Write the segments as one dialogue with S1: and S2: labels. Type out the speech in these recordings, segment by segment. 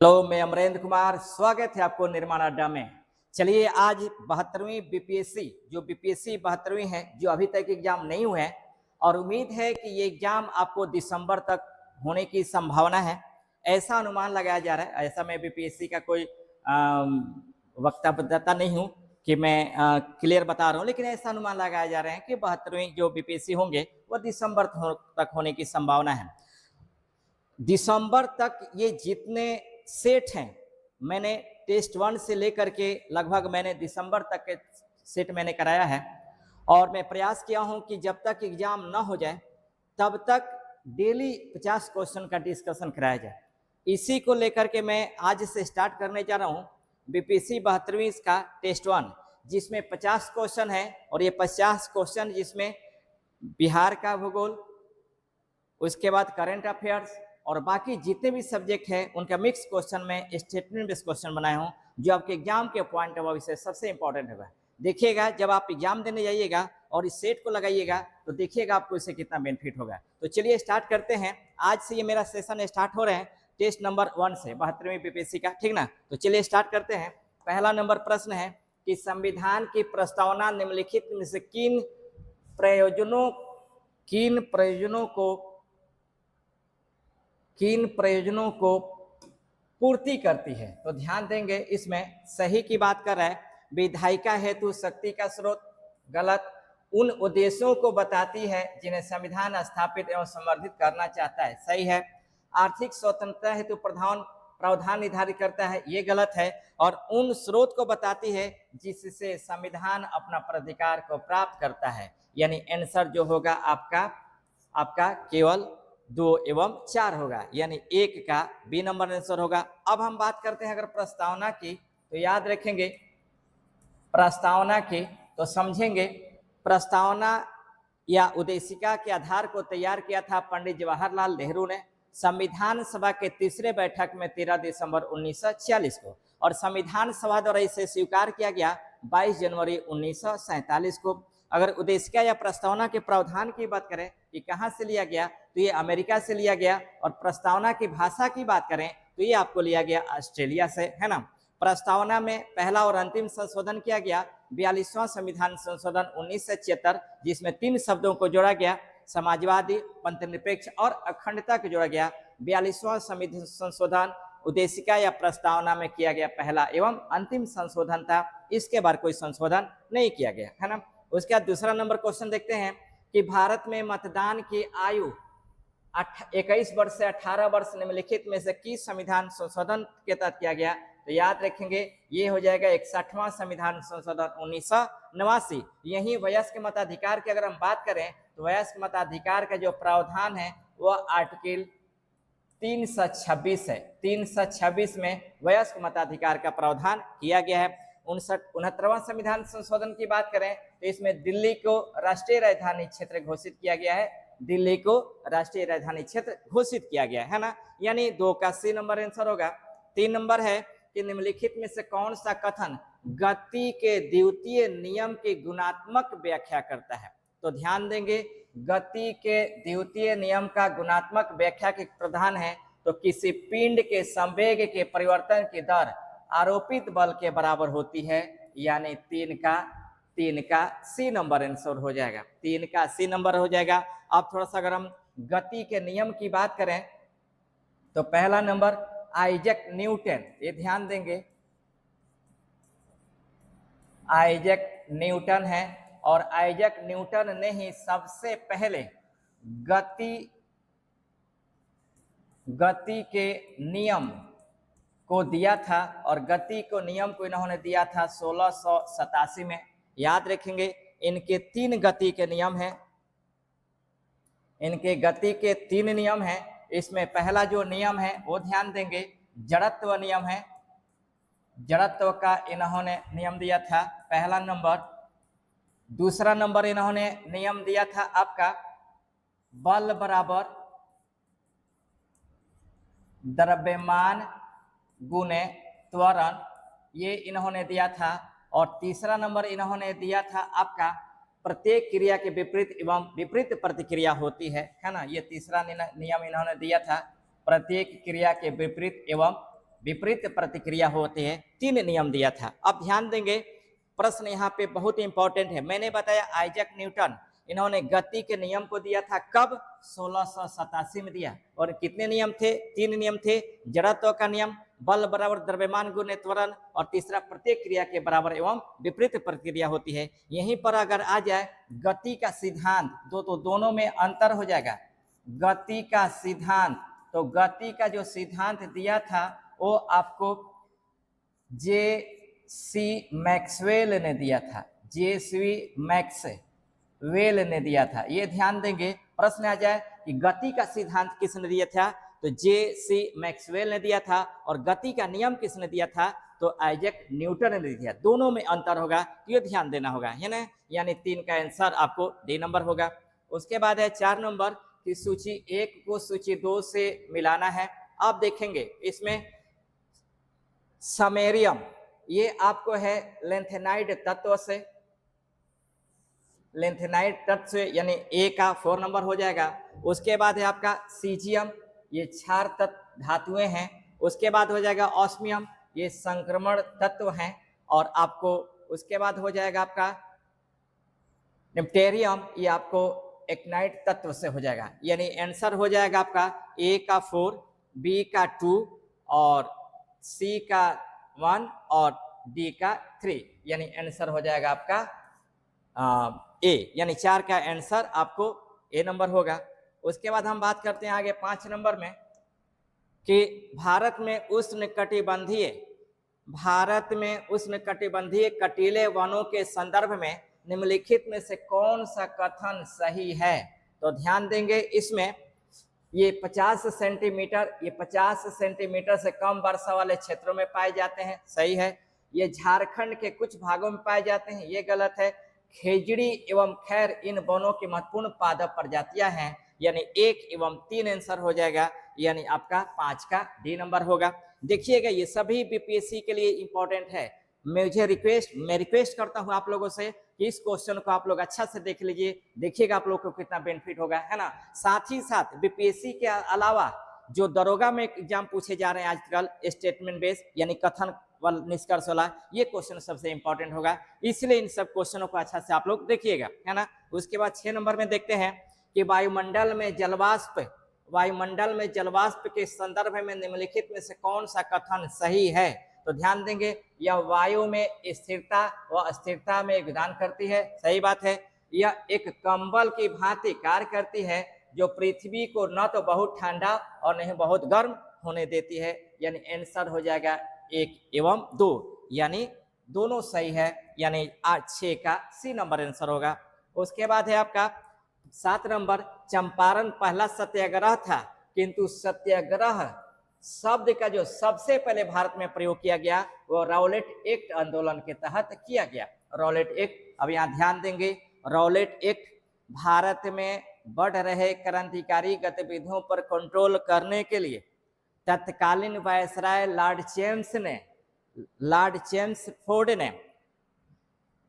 S1: Hello, मैं अमरेंद्र कुमार। स्वागत है आपको निर्माण अड्डा में। चलिए, आज 72वीं बीपीएससी जो बीपीएससी 72वीं है, जो अभी तक एग्जाम नहीं हुए हैं और उम्मीद है कि ये एग्जाम आपको दिसंबर तक होने की संभावना है, ऐसा अनुमान लगाया जा रहा है। ऐसा मैं बीपीएससी का कोई वक्ता बताता नहीं हूँ कि मैं क्लियर बता रहा हूँ, लेकिन ऐसा अनुमान लगाया जा रहा है कि 72वीं जो बीपीएससी होंगे वो दिसंबर तक होने की संभावना है। दिसंबर तक ये जितने सेट हैं, मैंने टेस्ट 1 से लेकर के लगभग मैंने दिसंबर तक के सेट मैंने कराया है और मैं प्रयास किया हूं कि जब तक एग्जाम ना हो जाए तब तक डेली 50 क्वेश्चन का डिस्कशन कराया जाए। इसी को लेकर के मैं आज से स्टार्ट करने जा रहा हूं बीपीएससी 72वीं का टेस्ट 1, जिसमें 50 क्वेश्चन है और ये 50 क्वेश्चन जिसमें बिहार का भूगोल, उसके बाद करंट अफेयर्स और बाकी जितने भी सब्जेक्ट है उनका मिक्स क्वेश्चन में स्टेटमेंट बेस्ड क्वेश्चन बनाया हूँ, जो आपके एग्जाम के पॉइंट ऑफ व्यू से सबसे इंपॉर्टेंट होगा। देखिएगा, जब आप एग्जाम देने जाइएगा और इस सेट को लगाइएगा तो देखिएगा आपको इससे कितना बेनिफिट होगा। तो चलिए स्टार्ट करते हैं। आज से ये मेरा सेशन स्टार्ट हो रहे हैं टेस्ट नंबर 1 से 72वीं बीपीएससी का, ठीक ना। तो चलिए स्टार्ट करते हैं। पहला नंबर प्रश्न है कि संविधान की प्रस्तावना निम्नलिखित में से किन प्रयोजनों को पूर्ति करती है। तो ध्यान देंगे, इसमें सही की बात कर रहा है। विधायिका हेतु शक्ति का स्रोत, गलत। उन उद्देश्यों को बताती है जिन्हें संविधान स्थापित एवं संवर्धित करना चाहता है, सही है। आर्थिक स्वतंत्रता हेतु प्रावधान निर्धारित करता है, ये गलत है। और उन स्रोत को बताती है जिससे संविधान अपना प्राधिकार को प्राप्त करता है, यानी आंसर जो होगा आपका केवल 2 एवं 4 होगा, यानी 1 का बी नंबर आंसर होगा। अब हम बात करते हैं अगर प्रस्तावना की, तो याद रखेंगे प्रस्तावना की तो समझेंगे। प्रस्तावना या उद्देशिका के आधार को तैयार किया था पंडित जवाहरलाल नेहरू ने संविधान सभा के तीसरे बैठक में 13 दिसंबर 1946 को, और संविधान सभा द्वारा इसे स्वीकार किया गया 22 जनवरी 1947 को। अगर उद्देशिका या प्रस्तावना के प्रावधान की बात करें कि कहाँ से लिया गया, तो ये अमेरिका से लिया गया। और प्रस्तावना की भाषा की बात करें तो ये आपको लिया गया ऑस्ट्रेलिया से, है ना। प्रस्तावना में पहला और अंतिम संशोधन किया गया 42वां संविधान संशोधन 1976, जिसमें 3 शब्दों को जोड़ा गया, समाजवादी, पंथनिरपेक्ष और अखंडता को जोड़ा गया। 42वां संविधान संशोधन उद्देशिका या प्रस्तावना में किया गया पहला एवं अंतिम संशोधन था, इसके बाद कोई संशोधन नहीं किया गया, है ना। उसके बाद दूसरा नंबर क्वेश्चन देखते हैं कि भारत में मतदान की आयु 21 वर्ष से 18 वर्ष निम्नलिखित में से किस संविधान संशोधन के तहत किया गया। तो याद रखेंगे ये हो जाएगा 61वां संविधान संशोधन 1989। यही वयस्क मताधिकार की अगर हम बात करें तो वयस्क मताधिकार का जो प्रावधान है वह आर्टिकल 326 है। 326 में वयस्क मताधिकार का प्रावधान किया गया है। 69वां संविधान संशोधन की बात करें तो इसमें दिल्ली को राष्ट्रीय राजधानी क्षेत्र घोषित किया गया है। दिल्ली को राष्ट्रीय राजधानी क्षेत्र घोषित किया गया है ना, यानी 2 का सी नंबर आंसर होगा। 3 नंबर है कि निम्नलिखित में से कौन सा कथन गति के द्वितीय नियम की गुणात्मक व्याख्या करता है। तो ध्यान देंगे, गति के द्वितीय नियम का गुणात्मक व्याख्या के प्रधान है तो किसी पिंड के संवेग के परिवर्तन की दर आरोपित बल के बराबर होती है, यानी 3 का सी नंबर आंसर हो जाएगा। 3 का सी नंबर हो जाएगा। अब थोड़ा सा अगर हम गति के नियम की बात करें तो पहला नंबर आइजैक न्यूटन, ये ध्यान देंगे, आइजैक न्यूटन है। और आइजैक न्यूटन ने ही सबसे पहले गति के नियम को दिया था, और गति को नियम को इन्होंने दिया था 1687 में। याद रखेंगे इनके 3 गति के नियम हैं, इनके गति के 3 नियम हैं। इसमें पहला जो नियम है वो ध्यान देंगे जड़त्व नियम है। जड़त्व का इन्होंने नियम दिया था पहला नंबर। दूसरा नंबर इन्होंने नियम दिया था आपका बल बराबर द्रव्यमान गुणे त्वरण, ये इन्होंने दिया था। और तीसरा नंबर इन्होंने दिया था आपका प्रत्येक क्रिया के विपरीत एवं विपरीत प्रतिक्रिया होती है ना। ये तीसरा नियम इन्होंने दिया था, प्रत्येक क्रिया के विपरीत एवं विपरीत प्रतिक्रिया होती है। 3 नियम दिया था। अब ध्यान देंगे, प्रश्न यहाँ पे बहुत इंपॉर्टेंट है। मैंने बताया आइजैक न्यूटन, इन्होंने गति के नियम को दिया था कब? 1687 में दिया। और कितने नियम थे? 3 नियम थे। जड़त्व का नियम, बल बराबर द्रव्यमान गुने त्वरण, और तीसरा प्रत्येक क्रिया के बराबर एवं विपरीत प्रतिक्रिया होती है। यहीं पर अगर आ जाए गति का सिद्धांत, तो दोनों में अंतर हो जाएगा। गति का सिद्धांत, तो गति का जो सिद्धांत दिया था वो आपको जे सी मैक्सवेल ने दिया था। जे सी मैक्सवेल ने दिया था। ये ध्यान देंगे, प्रश्न आ जाए कि गति का सिद्धांत किसने दिया था, तो जे सी मैक्सवेल ने दिया था। और गति का नियम किसने दिया था, तो आइजैक न्यूटन ने दिया। दोनों में अंतर होगा, तो ये ध्यान देना होगा, है ना। यानी 3 का आंसर आपको डी नंबर होगा। उसके बाद है 4 नंबर कि सूची 1 को सूची 2 से मिलाना है। आप देखेंगे इसमें समेरियम, ये आपको है लेंथेनाइड तत्व से, लेंथेनाइड तत्व से, यानी ए का 4 नंबर हो जाएगा। उसके बाद है आपका सीजियम, ये क्षार तत्व धातुएं हैं। उसके बाद हो जाएगा ऑस्मियम, ये संक्रमण तत्व हैं। और आपको उसके बाद हो जाएगा आपका निप्टेरियम, ये आपको एक्नाइट तत्व से हो जाएगा। यानी आंसर हो जाएगा आपका ए का 4, बी का 2 और सी का 1 और डी का 3। यानी आंसर हो जाएगा आपका ए, यानी 4 का आंसर आपको ए नंबर होगा। उसके बाद हम बात करते हैं आगे 5 नंबर में कि भारत में उष्णकटिबंधीय कटीले वनों के संदर्भ में निम्नलिखित में से कौन सा कथन सही है। तो ध्यान देंगे, इसमें ये 50 सेंटीमीटर से कम वर्षा वाले क्षेत्रों में पाए जाते हैं, सही है। ये झारखंड के कुछ भागों में पाए जाते हैं, ये गलत है। खेजड़ी एवं खैर इन वनों की महत्वपूर्ण पादप प्रजातियां हैं। यानी 1 एवं 3 आंसर हो जाएगा, यानी आपका 5 का डी नंबर होगा। देखिएगा, ये सभी बीपीएससी के लिए इंपॉर्टेंट है। मैं रिक्वेस्ट करता हूं आप लोगों से कि इस क्वेश्चन को आप लोग अच्छा से देख लीजिए, देखिएगा आप लोग को कितना बेनिफिट होगा, है ना। साथ ही साथ बीपीएससी के अलावा जो दरोगा में एग्जाम पूछे जा रहे हैं आजकल, स्टेटमेंट बेस्ड यानी कथन व निष्कर्ष वाला, ये क्वेश्चन सबसे इंपॉर्टेंट होगा। इसलिए इन सब क्वेश्चनों को अच्छा से आप लोग देखिएगा, है ना। उसके बाद 6 नंबर में देखते हैं कि वायुमंडल में जलवाष्प के संदर्भ में निम्नलिखित में से कौन सा कथन सही है। तो ध्यान देंगे, यह वायु में स्थिरता व अस्थिरता में योगदान करती है, सही बात है। यह एक कंबल की भांति कार्य करती है जो पृथ्वी को न तो बहुत ठंडा और नहीं बहुत गर्म होने देती है। यानी आंसर हो जाएगा 1 एवं 2, यानी दोनों सही है। यानी 6 का सी नंबर आंसर होगा। उसके बाद है आपका 7 नंबर, चंपारण पहला सत्याग्रह था, किंतु सत्याग्रह शब्द का जो सबसे पहले भारत में प्रयोग किया गया वो रॉलेट एक्ट आंदोलन के तहत किया गया। रॉलेट एक्ट, अब यहाँ ध्यान देंगे, रॉलेट एक्ट भारत में बढ़ रहे क्रांतिकारी गतिविधियों पर कंट्रोल करने के लिए तत्कालीन वायसराय लॉर्ड चेम्सफोर्ड ने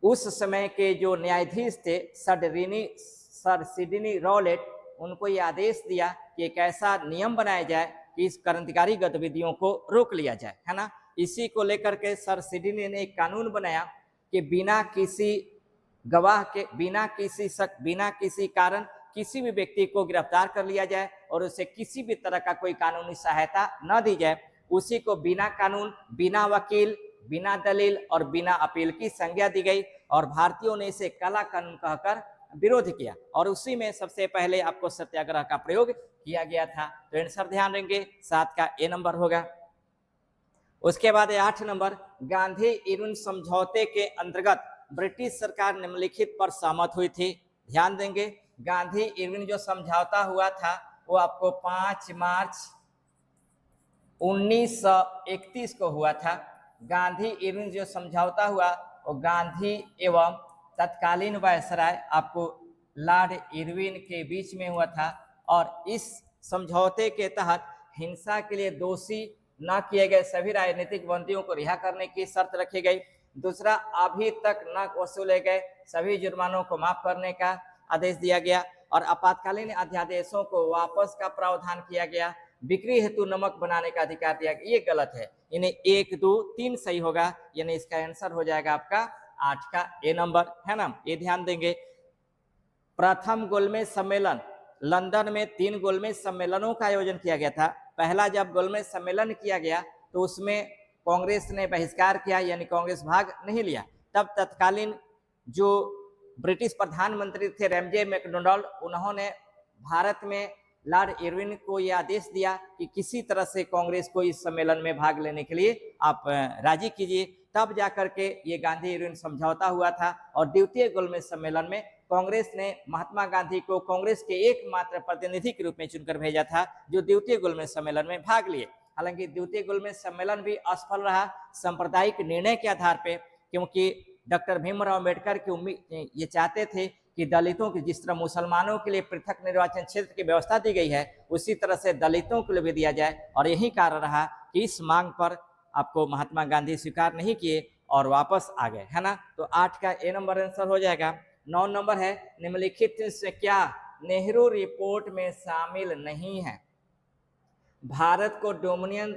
S1: उस समय के जो न्यायाधीश थे सर सिडनी रॉलेट, उनको ये आदेश दिया कि एक ऐसा नियम बनाया जाए कि इस क्रांतिकारी गतिविधियों को रोक लिया जाए, है ना। इसी को लेकर के सर सिडनी ने एक कानून बनाया कि बिना किसी गवाह के, बिना किसी कारण किसी भी व्यक्ति को गिरफ्तार कर लिया जाए और उसे किसी भी तरह का कोई कानूनी सहायता न दी जाए। उसी को बिना कानून, बिना वकील, बिना दलील और बिना अपील की संज्ञा दी गई और भारतीयों ने इसे काला कानून कहकर विरोध किया और उसी में सबसे पहले आपको सत्याग्रह का प्रयोग किया गया था। तो आंसर ध्यान देंगे, 7 का ए नंबर होगा। उसके बाद 8 नंबर, गांधी इरविन समझौते के अंतर्गत ब्रिटिश सरकार निम्नलिखित पर सहमत हुई थी। ध्यान देंगे, गांधी इरविन जो समझौता हुआ था वो आपको 5 मार्च 1931 को हुआ था। गांधी इरविन जो समझौता हुआ वो गांधी एवं तत्कालीन वायसराय आपको लॉर्ड इरविन के बीच में हुआ था और इस समझौते के तहत हिंसा के लिए दोषी न किए गए सभी राजनीतिक बंदियों को रिहा करने की शर्त रखी गई। दूसरा, अभी तक न वसूले गए सभी जुर्मानों को माफ करने का आदेश दिया गया और आपातकालीन अध्यादेशों को वापस का प्रावधान किया गया। बिक्री हेतु नमक बनाने का अधिकार दिया गया, ये गलत है। इन्हें 1 2 3 सही होगा, यानी इसका आंसर हो जाएगा आपका 8 का ए नंबर, है ना, ये ध्यान देंगे। प्रथम गोलमेज सम्मेलन, लंदन में 3 गोलमेज सम्मेलनों का आयोजन किया गया था। पहला जब गोलमेज सम्मेलन किया गया तो उसमें कांग्रेस ने बहिष्कार किया, यानी कांग्रेस भाग नहीं लिया। तब तत्कालीन जो ब्रिटिश प्रधानमंत्री थे रैमजे मैकडोनाल्ड, उन्होंने भारत में लॉर्ड इरविन को यह आदेश दिया कि किसी तरह से कांग्रेस को इस सम्मेलन में भाग लेने के लिए आप राजी कीजिए। तब जाकर के ये गांधी इरविन समझौता हुआ था और द्वितीय गोलमेज सम्मेलन में कांग्रेस ने महात्मा गांधी को कांग्रेस के एकमात्र प्रतिनिधि के रूप में चुनकर भेजा था, जो द्वितीय गोलमेज सम्मेलन में भाग लिए। हालांकि द्वितीय गोलमेज सम्मेलन भी असफल रहा सांप्रदायिक निर्णय के आधार पर, क्योंकि डॉक्टर भीमराव अम्बेडकर की उम्मीद ये चाहते थे कि दलितों की, जिस तरह मुसलमानों के लिए पृथक निर्वाचन क्षेत्र की व्यवस्था दी गई है, उसी तरह से दलितों के लिए भी दिया जाए। और यही कारण रहा कि इस मांग पर आपको महात्मा गांधी स्वीकार नहीं किए और वापस आ गए, है ना। तो 8 का ए नंबर आंसर हो जाएगा। 9 नंबर है, निम्नलिखित से क्या नेहरू रिपोर्ट में शामिल नहीं है? भारत को डोमिनियन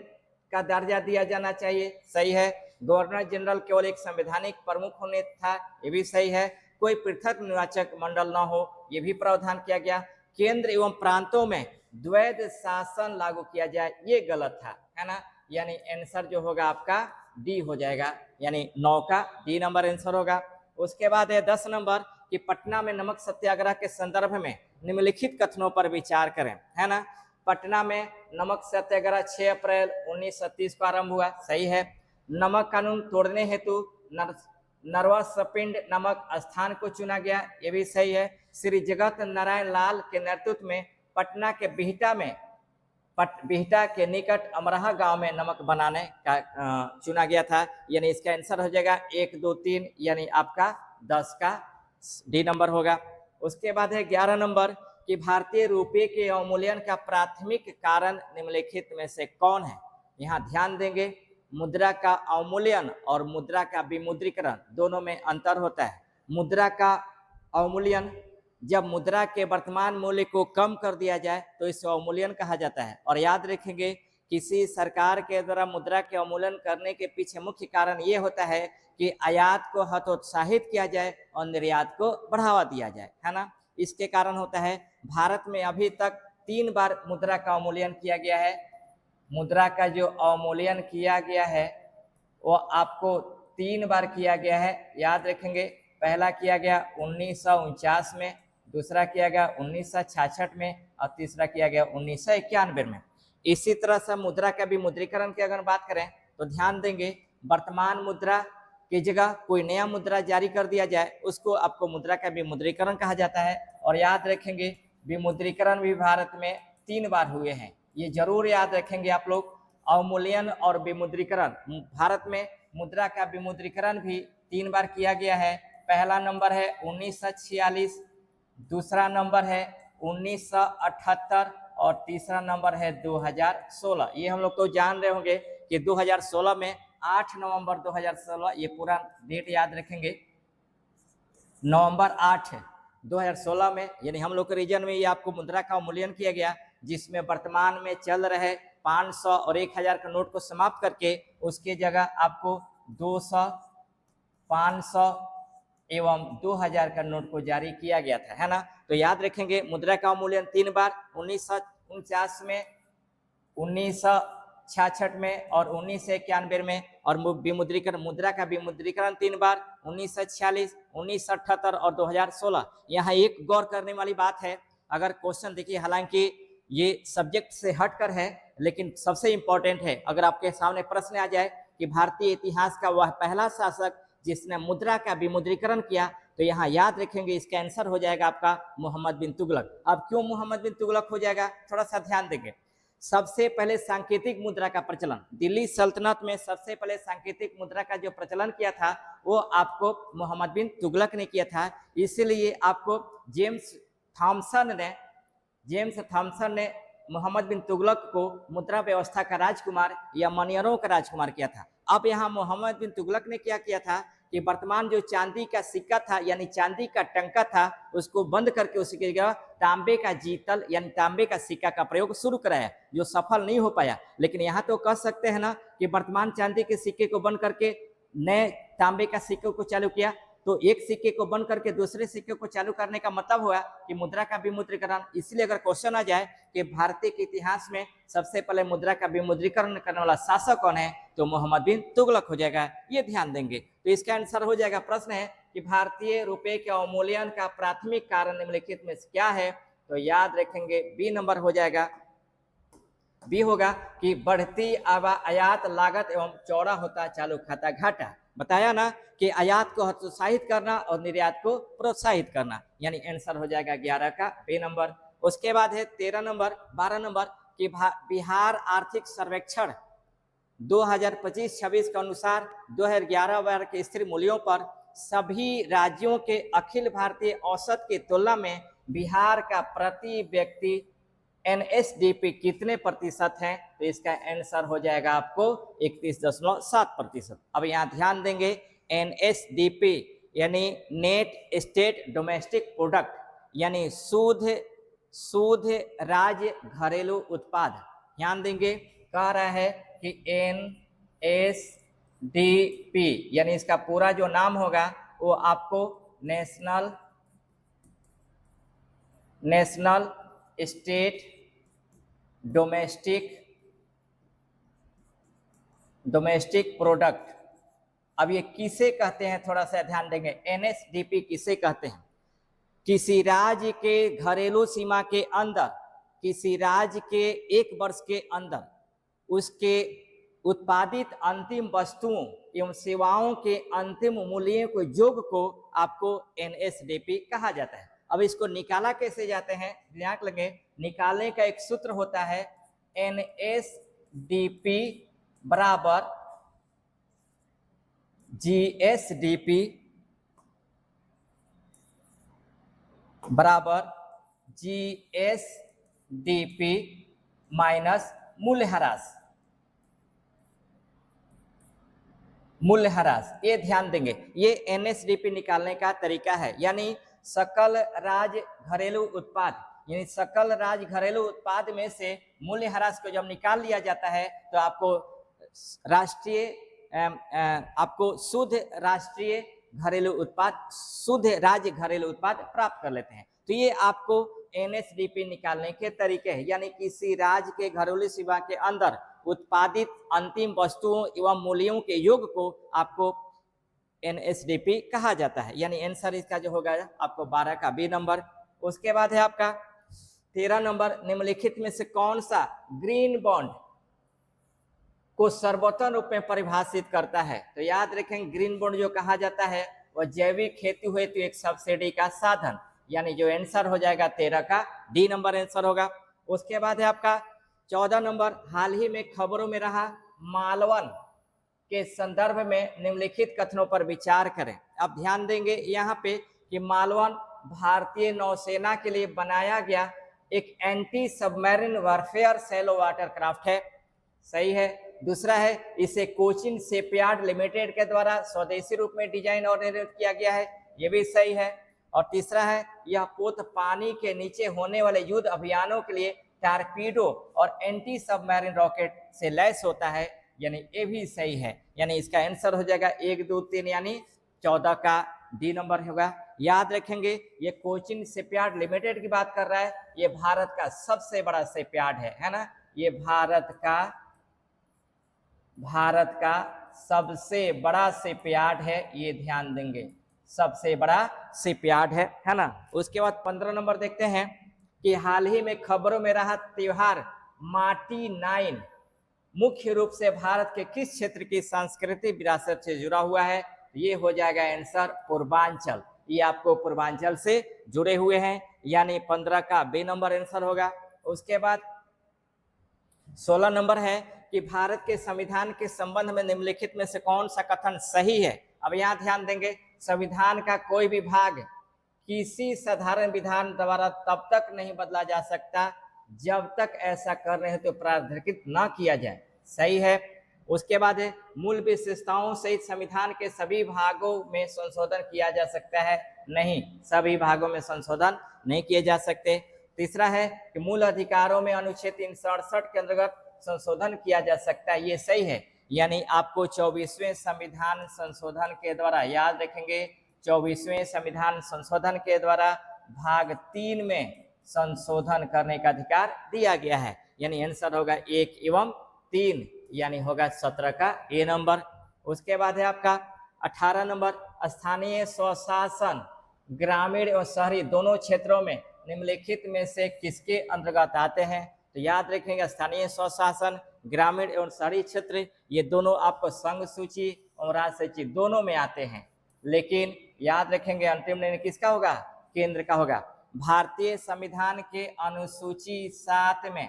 S1: का दर्जा दिया जाना चाहिए, सही है। गवर्नर जनरल केवल एक संवैधानिक प्रमुख होने था, ये भी सही है। कोई पृथक निर्वाचक मंडल न हो, ये भी प्रावधान किया गया। केंद्र एवं प्रांतों में द्वैध शासन लागू किया जाए, ये गलत था, है ना। यानी आंसर जो होगा आपका डी हो जाएगा, यानी 9 का डी नंबर आंसर होगा। उसके बाद है 10 नंबर कि पटना में नमक सत्याग्रह के संदर्भ में निम्नलिखित कथनों पर विचार करें, है ना। पटना में नमक सत्याग्रह 6 अप्रैल 1930 को आरंभ हुआ, सही है। नमक कानून तोड़ने हेतु नरवासपिंड नामक स्थान को चुना गया, ये भी सही है। श्री जगत नारायण लाल के नेतृत्व में पटना के बिहटा के निकट अमराहा गांव में नमक बनाने का चुना गया था, यानी इसका आंसर हो जाएगा 1 2 3, यानी आपका 10 का डी नंबर होगा। उसके बाद है 11 नंबर कि भारतीय रुपये के अवमूल्यन का प्राथमिक कारण निम्नलिखित में से कौन है? यहाँ ध्यान देंगे, मुद्रा का अवमूल्यन और मुद्रा का विमुद्रीकरण दोनों में अंतर होता है। मुद्रा का अवमूल्यन, जब मुद्रा के वर्तमान मूल्य को कम कर दिया जाए तो इसे अवमूल्यन कहा जाता है। और याद रखेंगे, किसी सरकार के द्वारा मुद्रा के अवमूल्यन करने के पीछे मुख्य कारण ये होता है कि आयात को हतोत्साहित किया जाए और निर्यात को बढ़ावा दिया जाए, है ना। इसके कारण होता है। भारत में अभी तक 3 बार मुद्रा का अवमूल्यन किया गया है। मुद्रा का जो अवमूल्यन किया गया है वो आपको 3 बार किया गया है, याद रखेंगे। पहला किया गया 1949 में, दूसरा किया गया 1966 में और तीसरा किया गया 1991 में। इसी तरह से मुद्रा का विमुद्रीकरण की अगर बात करें तो ध्यान देंगे, वर्तमान मुद्रा की जगह कोई नया मुद्रा जारी कर दिया जाए, उसको आपको मुद्रा का विमुद्रीकरण कहा जाता है। और याद रखेंगे, विमुद्रीकरण भी भारत में 3 बार हुए हैं, ये जरूर याद रखेंगे आप लोग। अवमूल्यन और विमुद्रीकरण, भारत में मुद्रा का विमुद्रीकरण भी 3 बार किया गया है। पहला नंबर है 1946, दूसरा नंबर है 1978 और तीसरा नंबर है 2016। ये हम लोग तो जान रहे होंगे कि 2016 में 8 नवंबर 2016, ये पूरा डेट याद रखेंगे, नवंबर 8 2016 में, यानी हम लोग के रीजन में ये आपको मुद्रा का अवमूल्यन किया गया, जिसमें वर्तमान में चल रहे 500 और 1000 का नोट को समाप्त करके उसके जगह आपको 200, 500 एवं 2000 का नोट को जारी किया गया था, है ना। तो याद रखेंगे, मुद्रा का अवमूल्यन 3 बार, 1949 में, 1966 में और 1991 में। और विमुद्रीकरण, मुद्रा का विमुद्रीकरण 3 बार, 1946, 1978 और 2016। यहाँ एक गौर करने वाली बात है, अगर क्वेश्चन देखिए, हालांकि ये सब्जेक्ट से हटकर है लेकिन सबसे इंपॉर्टेंट है, अगर आपके सामने प्रश्न आ जाए कि भारतीय इतिहास का वह पहला शासक जिसने मुद्रा का विमुद्रीकरण किया, तो यहाँ याद रखेंगे इसका आंसर हो जाएगा आपका मोहम्मद बिन तुगलक। अब क्यों मोहम्मद बिन तुगलक हो जाएगा, थोड़ा सा ध्यान देंगे। सबसे पहले सांकेतिक मुद्रा का प्रचलन, दिल्ली सल्तनत में सबसे पहले सांकेतिक मुद्रा का जो प्रचलन किया था वो आपको मोहम्मद बिन तुगलक ने किया था। इसीलिए आपको जेम्स थॉमसन ने मोहम्मद बिन तुगलक को मुद्रा व्यवस्था का राजकुमार या मनियरों का राजकुमार किया था। अब यहाँ मोहम्मद बिन तुगलक ने क्या किया था कि वर्तमान जो चांदी का सिक्का था, यानी चांदी का टंका था, उसको बंद करके उसकी जगह तांबे का जीतल यानी तांबे का सिक्का का प्रयोग शुरू कराया, जो सफल नहीं हो पाया। लेकिन यहाँ तो कह सकते हैं ना कि वर्तमान चांदी के सिक्के को बंद करके नए तांबे का सिक्के को चालू किया, तो एक सिक्के को बंद करके दूसरे सिक्के को चालू करने का मतलब हुआ कि मुद्रा का विमुद्रीकरण। इसलिए अगर क्वेश्चन आ जाए कि भारतीय के इतिहास में सबसे पहले मुद्रा का विमुद्रीकरण करने वाला शासक कौन है, तो मोहम्मद बिन तुगलक हो जाएगा, ये ध्यान देंगे। तो इसका आंसर हो जाएगा, प्रश्न है कि भारतीय रुपए के अवमूल्यन का प्राथमिक कारण निम्नलिखित में से क्या है, तो याद रखेंगे बी नंबर हो जाएगा। बी होगा कि बढ़ती आयात लागत एवं चौड़ा होता चालू खाता घाटा। बताया ना कि आयात को हतोत्साहित करना और निर्यात को प्रोत्साहित करना, यानी आंसर हो जाएगा 11 का बी नंबर। उसके बाद है 13 नंबर 12 नंबर कि बिहार आर्थिक सर्वेक्षण 2025-26 के अनुसार 2011 के स्थिर मूल्यों पर सभी राज्यों के अखिल भारतीय औसत की तुलना में बिहार का प्रति व्यक्ति एनएसडीपी कितने प्रतिशत है, तो इसका आंसर हो जाएगा आपको 31.7%। अब यहाँ ध्यान देंगे, एनएसडीपी यानी नेट स्टेट डोमेस्टिक प्रोडक्ट, यानी शुद्ध राज्य घरेलू उत्पाद। ध्यान देंगे, कह रहा है कि एनएसडीपी यानी इसका पूरा जो नाम होगा वो आपको नेशनल स्टेट डोमेस्टिक प्रोडक्ट। अब ये किसे कहते हैं, थोड़ा सा ध्यान देंगे, एनएसडीपी किसे कहते हैं? किसी राज्य के घरेलू सीमा के अंदर, किसी राज्य के एक वर्ष के अंदर उसके उत्पादित अंतिम वस्तुओं एवं सेवाओं के अंतिम मूल्यों को योग को आपको एनएसडीपी कहा जाता है। अब इसको निकाला कैसे जाते हैं, ध्यान लगे, निकालने का एक सूत्र होता है, एनएसडीपी बराबर जीएसडीपी बराबर जीएसडीपी माइनस मूल्यह्रास। ये ध्यान देंगे, ये एनएसडीपी निकालने का तरीका है, यानी सकल राज्य घरेलू उत्पाद, यानी सकल राज्य घरेलू उत्पाद में से मूल्यह्रास को जब निकाल लिया जाता है तो आपको शुद्ध राज्य घरेलू उत्पाद प्राप्त कर लेते हैं। तो ये आपको एनएसडीपी निकालने के तरीके हैं, यानी किसी राज्य के घरेलू सीमा के अंदर उत्पादित अंतिम वस्तुओं एवं मूल्यों के योग को आपको एनएसडीपी कहा जाता है, यानी आंसर इसका जो होगा आपको 12 का बी नंबर। उसके बाद है आपका 13 नंबर, निम्नलिखित में से कौन सा ग्रीन बॉन्ड को सर्वोत्तम रूप में परिभाषित करता है, तो याद रखें ग्रीन बॉन्ड जो कहा जाता है वह जैविक खेती हुए तो एक सब्सिडी का साधन, यानी जो आंसर हो जाएगा 13 का डी नंबर आंसर होगा। उसके बाद है आपका 14 नंबर, हाल ही में खबरों में रहा मालवन के संदर्भ में निम्नलिखित कथनों पर विचार करें। अब ध्यान देंगे यहाँ पे कि मालवन भारतीय नौसेना के लिए बनाया गया एक anti submarine warfare shallow water craft है, सही है। दूसरा है, इसे कोचिन शिपयार्ड लिमिटेड के द्वारा स्वदेशी रूप में डिजाइन और निर्मित किया गया है, ये भी सही है। और तीसरा है, यह पोत पानी के नीचे होने वाले युद्ध अभियानों के लिए टारपीडो और एंटी सबमरीन रॉकेट से लैस होता है, यानी ये भी सही है, यानी इसका आंसर हो जाएगा 1, 2, 3 यानी 14 का डी नंबर होगा। याद रखेंगे ये कोचिन शिपयार्ड लिमिटेड की बात कर रहा है, ये भारत का सबसे बड़ा शिपयार्ड है ना, ये भारत का सबसे बड़ा शिपयार्ड है, ये ध्यान देंगे, सबसे बड़ा शिपयार्ड है ना। उसके बाद 15 नंबर देखते हैं कि हाल ही में खबरों में रहा त्योहार माटी नाइन मुख्य रूप से भारत के किस क्षेत्र की सांस्कृतिक विरासत से जुड़ा हुआ है, ये हो जाएगा आंसर पूर्वांचल, ये आपको पूर्वांचल से जुड़े हुए हैं, यानी 15 का बी नंबर आंसर होगा। उसके बाद 16 नंबर है कि भारत के संविधान के संबंध में निम्नलिखित में से कौन सा कथन सही है। अब यहाँ ध्यान देंगे, संविधान का कोई भी भाग किसी साधारण विधान द्वारा तब तक नहीं बदला जा सकता जब तक ऐसा करने हेतु प्राधिकृत न किया जाए, सही है। उसके बाद है, मूल विशेषताओं सहित संविधान के सभी भागों में संशोधन किया जा सकता है, नहीं, सभी भागों में संशोधन नहीं किए जा सकते। तीसरा है कि मूल अधिकारों में अनुच्छेद 367 के अंतर्गत संशोधन किया जा सकता है, ये सही है। यानी आपको 24वें संविधान संशोधन के द्वारा, याद रखेंगे, 24वें संविधान संशोधन के द्वारा भाग 3 में संशोधन करने का अधिकार दिया गया है। यानी आंसर होगा 1 एवं 3, यानी होगा 17 का ए नंबर। उसके बाद है आपका 18 नंबर, स्थानीय स्वशासन ग्रामीण और शहरी दोनों क्षेत्रों में निम्नलिखित में से किसके अंतर्गत आते हैं? तो याद रखेंगे स्थानीय स्वशासन ग्रामीण एवं शहरी क्षेत्र, ये दोनों आपको संघ सूची और राज्य सूची दोनों में आते हैं। लेकिन याद रखेंगे अंतिम निर्णय किसका होगा? केंद्र का होगा। भारतीय संविधान के अनुसूची 7 में,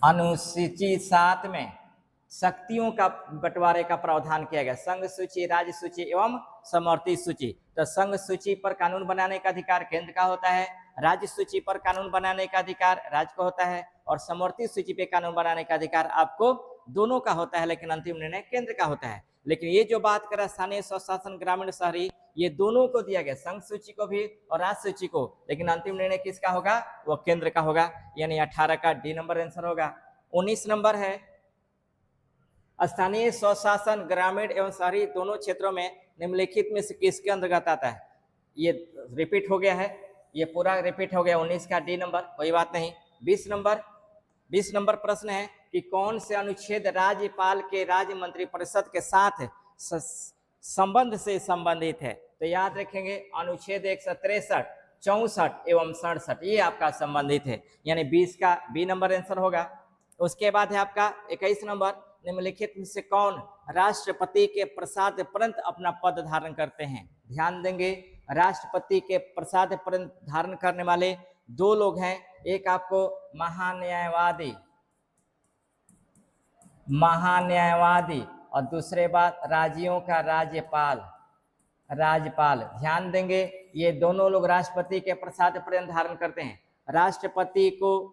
S1: अनुसूची 7 में शक्तियों का बंटवारे का प्रावधान किया गया, संघ सूची, राज्य सूची एवं समवर्ती सूची। तो संघ सूची पर कानून बनाने का अधिकार केंद्र का होता है, राज्य सूची पर कानून बनाने का अधिकार राज्य को होता है, और समवर्ती सूची पे कानून बनाने का अधिकार आपको दोनों का होता है, लेकिन अंतिम निर्णय केंद्र का होता है। लेकिन ये जो बात करा स्थानीय स्वशासन ग्रामीण शहरी, ये दोनों को दिया गया, संघ सूची को भी और राज्य सूची को, लेकिन अंतिम निर्णय किसका होगा? वो केंद्र का होगा। यानी 18 का डी नंबर आंसर होगा। 19 नंबर है, स्थानीय स्वशासन ग्रामीण एवं शहरी दोनों क्षेत्रों में निम्नलिखित में से किसके अंतर्गत आता है? ये रिपीट हो गया है, ये पूरा रिपीट हो गया। 19 का डी नंबर, कोई बात नहीं। 20 नंबर प्रश्न है कि कौन से अनुच्छेद राज्यपाल के राज्य मंत्रिपरिषद के साथ संबंध से संबंधित है? तो याद रखेंगे अनुच्छेद 163, 64 एवं 67 ये आपका संबंधित है, यानी 20 का बी नंबर आंसर होगा। उसके बाद है आपका 21 नंबर, निम्नलिखित में से कौन राष्ट्रपति के प्रसाद पर्यंत अपना पद धारण करते हैं? ध्यान देंगे, राष्ट्रपति के प्रसाद पर्यंत धारण करने वाले दो लोग हैं, एक आपको महान्यायवादी और दूसरे बात राज्यों का राज्यपाल। ध्यान देंगे, ये दोनों लोग राष्ट्रपति के प्रसाद पर्यंत धारण करते हैं। राष्ट्रपति को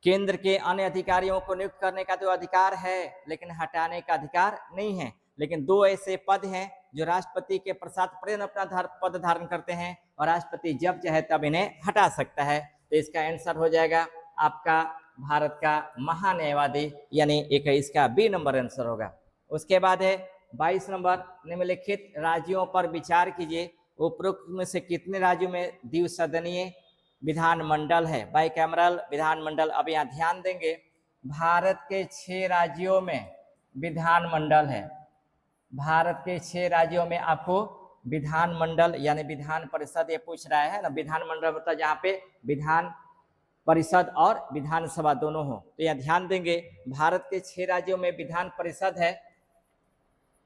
S1: केंद्र के अन्य अधिकारियों को नियुक्त करने का तो अधिकार है, लेकिन हटाने का अधिकार नहीं है। लेकिन दो ऐसे पद हैं जो राष्ट्रपति के प्रसाद पर्यंत अपना पद धारण करते हैं, और राष्ट्रपति जब चाहे तब इन्हें हटा सकता है। तो इसका आंसर हो जाएगा आपका भारत का महान्यायवादी, यानी 21 का बी नंबर आंसर होगा। उसके बाद है 22 नंबर, निम्नलिखित राज्यों पर विचार कीजिए, उपरोक्त में से कितने राज्यों में द्विसदनीय विधानमंडल है, बाइकैमरल विधानमंडल? अब यहाँ ध्यान देंगे, भारत के 6 राज्यों में विधानमंडल है। भारत के 6 राज्यों में आपको विधानमंडल यानी विधान परिषद ये पूछ रहा है ना, विधानमंडल मतलब जहाँ पे विधान परिषद और विधानसभा दोनों हो। तो यहाँ ध्यान देंगे, भारत के 6 राज्यों में विधान परिषद है,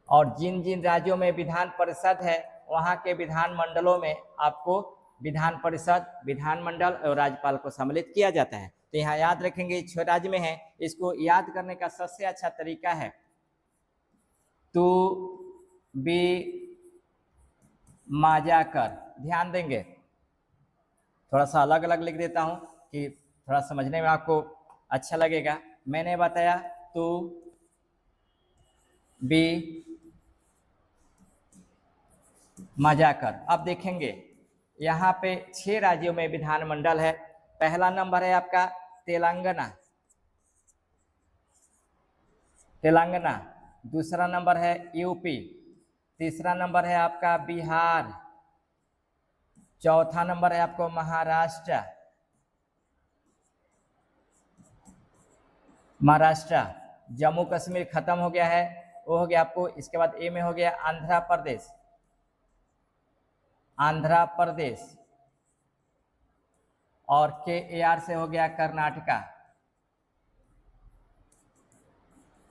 S1: और जिन जिन राज्यों में विधान परिषद है वहाँ के विधानमंडलों में आपको विधान परिषद, विधानमंडल और राज्यपाल को सम्मिलित किया जाता है। तो यहाँ याद रखेंगे 6 राज्य में है, इसको याद करने का सबसे अच्छा तरीका है टू बी माजाकर। ध्यान देंगे, थोड़ा सा अलग अलग लिख देता हूँ कि थोड़ा समझने में आपको अच्छा लगेगा। मैंने बताया टू बी माजाकर। अब देखेंगे यहाँ पे 6 राज्यों में विधानमंडल है। पहला नंबर है आपका तेलंगाना, दूसरा नंबर है यूपी, तीसरा नंबर है आपका बिहार, चौथा नंबर है आपको महाराष्ट्र, जम्मू कश्मीर खत्म हो गया है, वो हो गया आपको। इसके बाद ए में हो गया आंध्र प्रदेश, और KAR से हो गया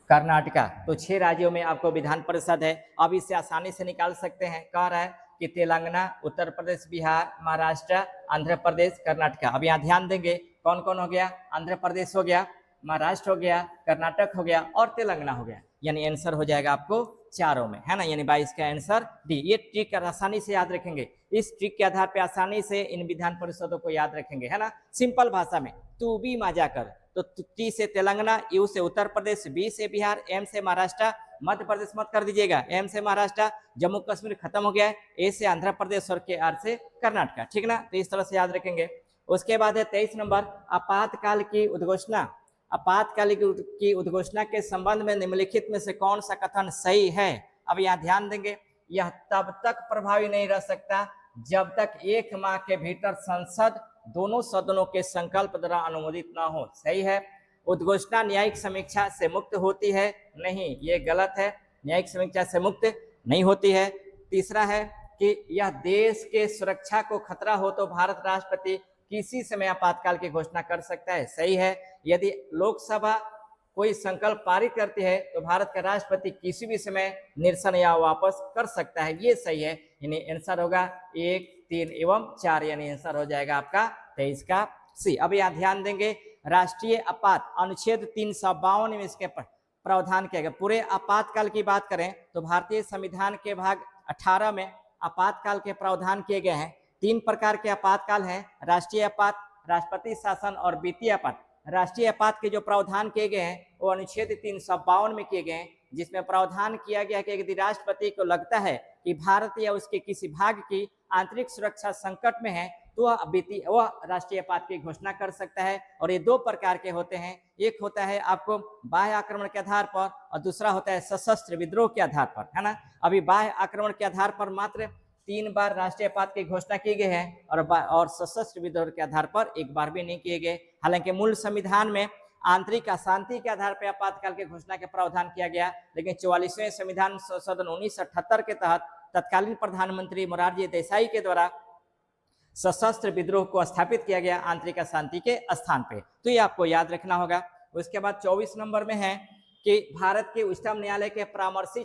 S1: कर्नाटका। तो 6 राज्यों में आपको विधान परिषद है। अब इसे आसानी से निकाल सकते हैं, कह रहा है कि तेलंगाना, उत्तर प्रदेश, बिहार, महाराष्ट्र, आंध्र प्रदेश, कर्नाटका। अब यहाँ ध्यान देंगे कौन कौन हो गया, आंध्र प्रदेश हो गया, महाराष्ट्र हो गया, कर्नाटक हो गया और तेलंगाना हो गया। यानी आंसर हो जाएगा आपको चारों में, है ना। यानी 22 का आंसर डी। ये ट्रिक आसानी से याद रखेंगे, इस ट्रिक के आधार पे आसानी से इन विधान परिषदों को याद रखेंगे, है ना। सिंपल भाषा में टू बी माजाकर, तो टी से तेलंगाना, यू से उत्तर प्रदेश, बी से बिहार, एम से महाराष्ट्र, मध्य प्रदेश मत कर दीजिएगा, एम से महाराष्ट्र, जम्मू कश्मीर खत्म हो गया है, ए से आंध्र प्रदेश और के आर से कर्नाटक, ठीक ना। तो इस तरह से याद रखेंगे। उसके बाद है 23 नंबर, आपातकाल की उद्घोषणा। आपातकाल की उद्घोषणा के संबंध में निम्नलिखित में से कौन सा कथन सही है। अब यहाँ ध्यान देंगे, यह तब तक प्रभावी नहीं रह सकता जब तक 1 माह के भीतर संसद दोनों सदनों के संकल्प द्वारा अनुमोदित न हो। सही है। उद्घोषणा न्यायिक समीक्षा से मुक्त होती है, नहीं, ये गलत है, न्यायिक समीक्षा से मुक्त नहीं होती है। तीसरा है कि यह देश के सुरक्षा को खतरा हो तो भारत राष्ट्रपति किसी समय आपातकाल की घोषणा कर सकता है। सही है। यदि लोकसभा कोई संकल्प पारित करती है तो भारत का राष्ट्रपति किसी भी समय निरसन या वापस कर सकता है, ये सही है। यानी आंसर होगा 1, 3 एवं 4, यानी आंसर हो जाएगा आपका 23 का सी। अब यहाँ ध्यान देंगे, राष्ट्रीय आपात अनुच्छेद 352 में इसके प्रावधान किया गया। पूरे आपातकाल की बात करें तो भारतीय संविधान के भाग 18 में आपातकाल के प्रावधान किए गए हैं। 3 प्रकार के आपातकाल हैं, राष्ट्रीय आपात, राष्ट्रपति शासन और वित्तीय आपात। राष्ट्रीय आपात के जो प्रावधान किए गए हैं वो अनुच्छेद 352 में किए गए हैं, जिसमें प्रावधान किया गया कि यदि राष्ट्रपति को लगता है कि भारत या उसके किसी भाग की आंतरिक सुरक्षा संकट में है तो वह राष्ट्रीय आपात की घोषणा कर सकता है। और ये 2 प्रकार के होते हैं, एक होता है आपको बाह्य आक्रमण के आधार पर और दूसरा होता है सशस्त्र विद्रोह के आधार पर, है ना। अभी बाह्य आक्रमण के आधार पर मात्र 3 बार राष्ट्रीय आपात की घोषणा की गई है और सशस्त्र विद्रोह के आधार पर 1 बार भी नहीं किए गए। हालांकि मूल संविधान में आंतरिक अशांति के आधार पर आपातकाल की घोषणा के प्रावधान किया गया, लेकिन 44वें संविधान संशोधन 1978 के तहत तत्कालीन प्रधानमंत्री मोरारजी देसाई के द्वारा सशस्त्र विद्रोह को स्थापित किया गया आंतरिक अशांति के स्थान पे। तो ये आपको याद रखना होगा। उसके बाद 24 नंबर में है कि भारत के उच्चतम न्यायालय के परामर्शी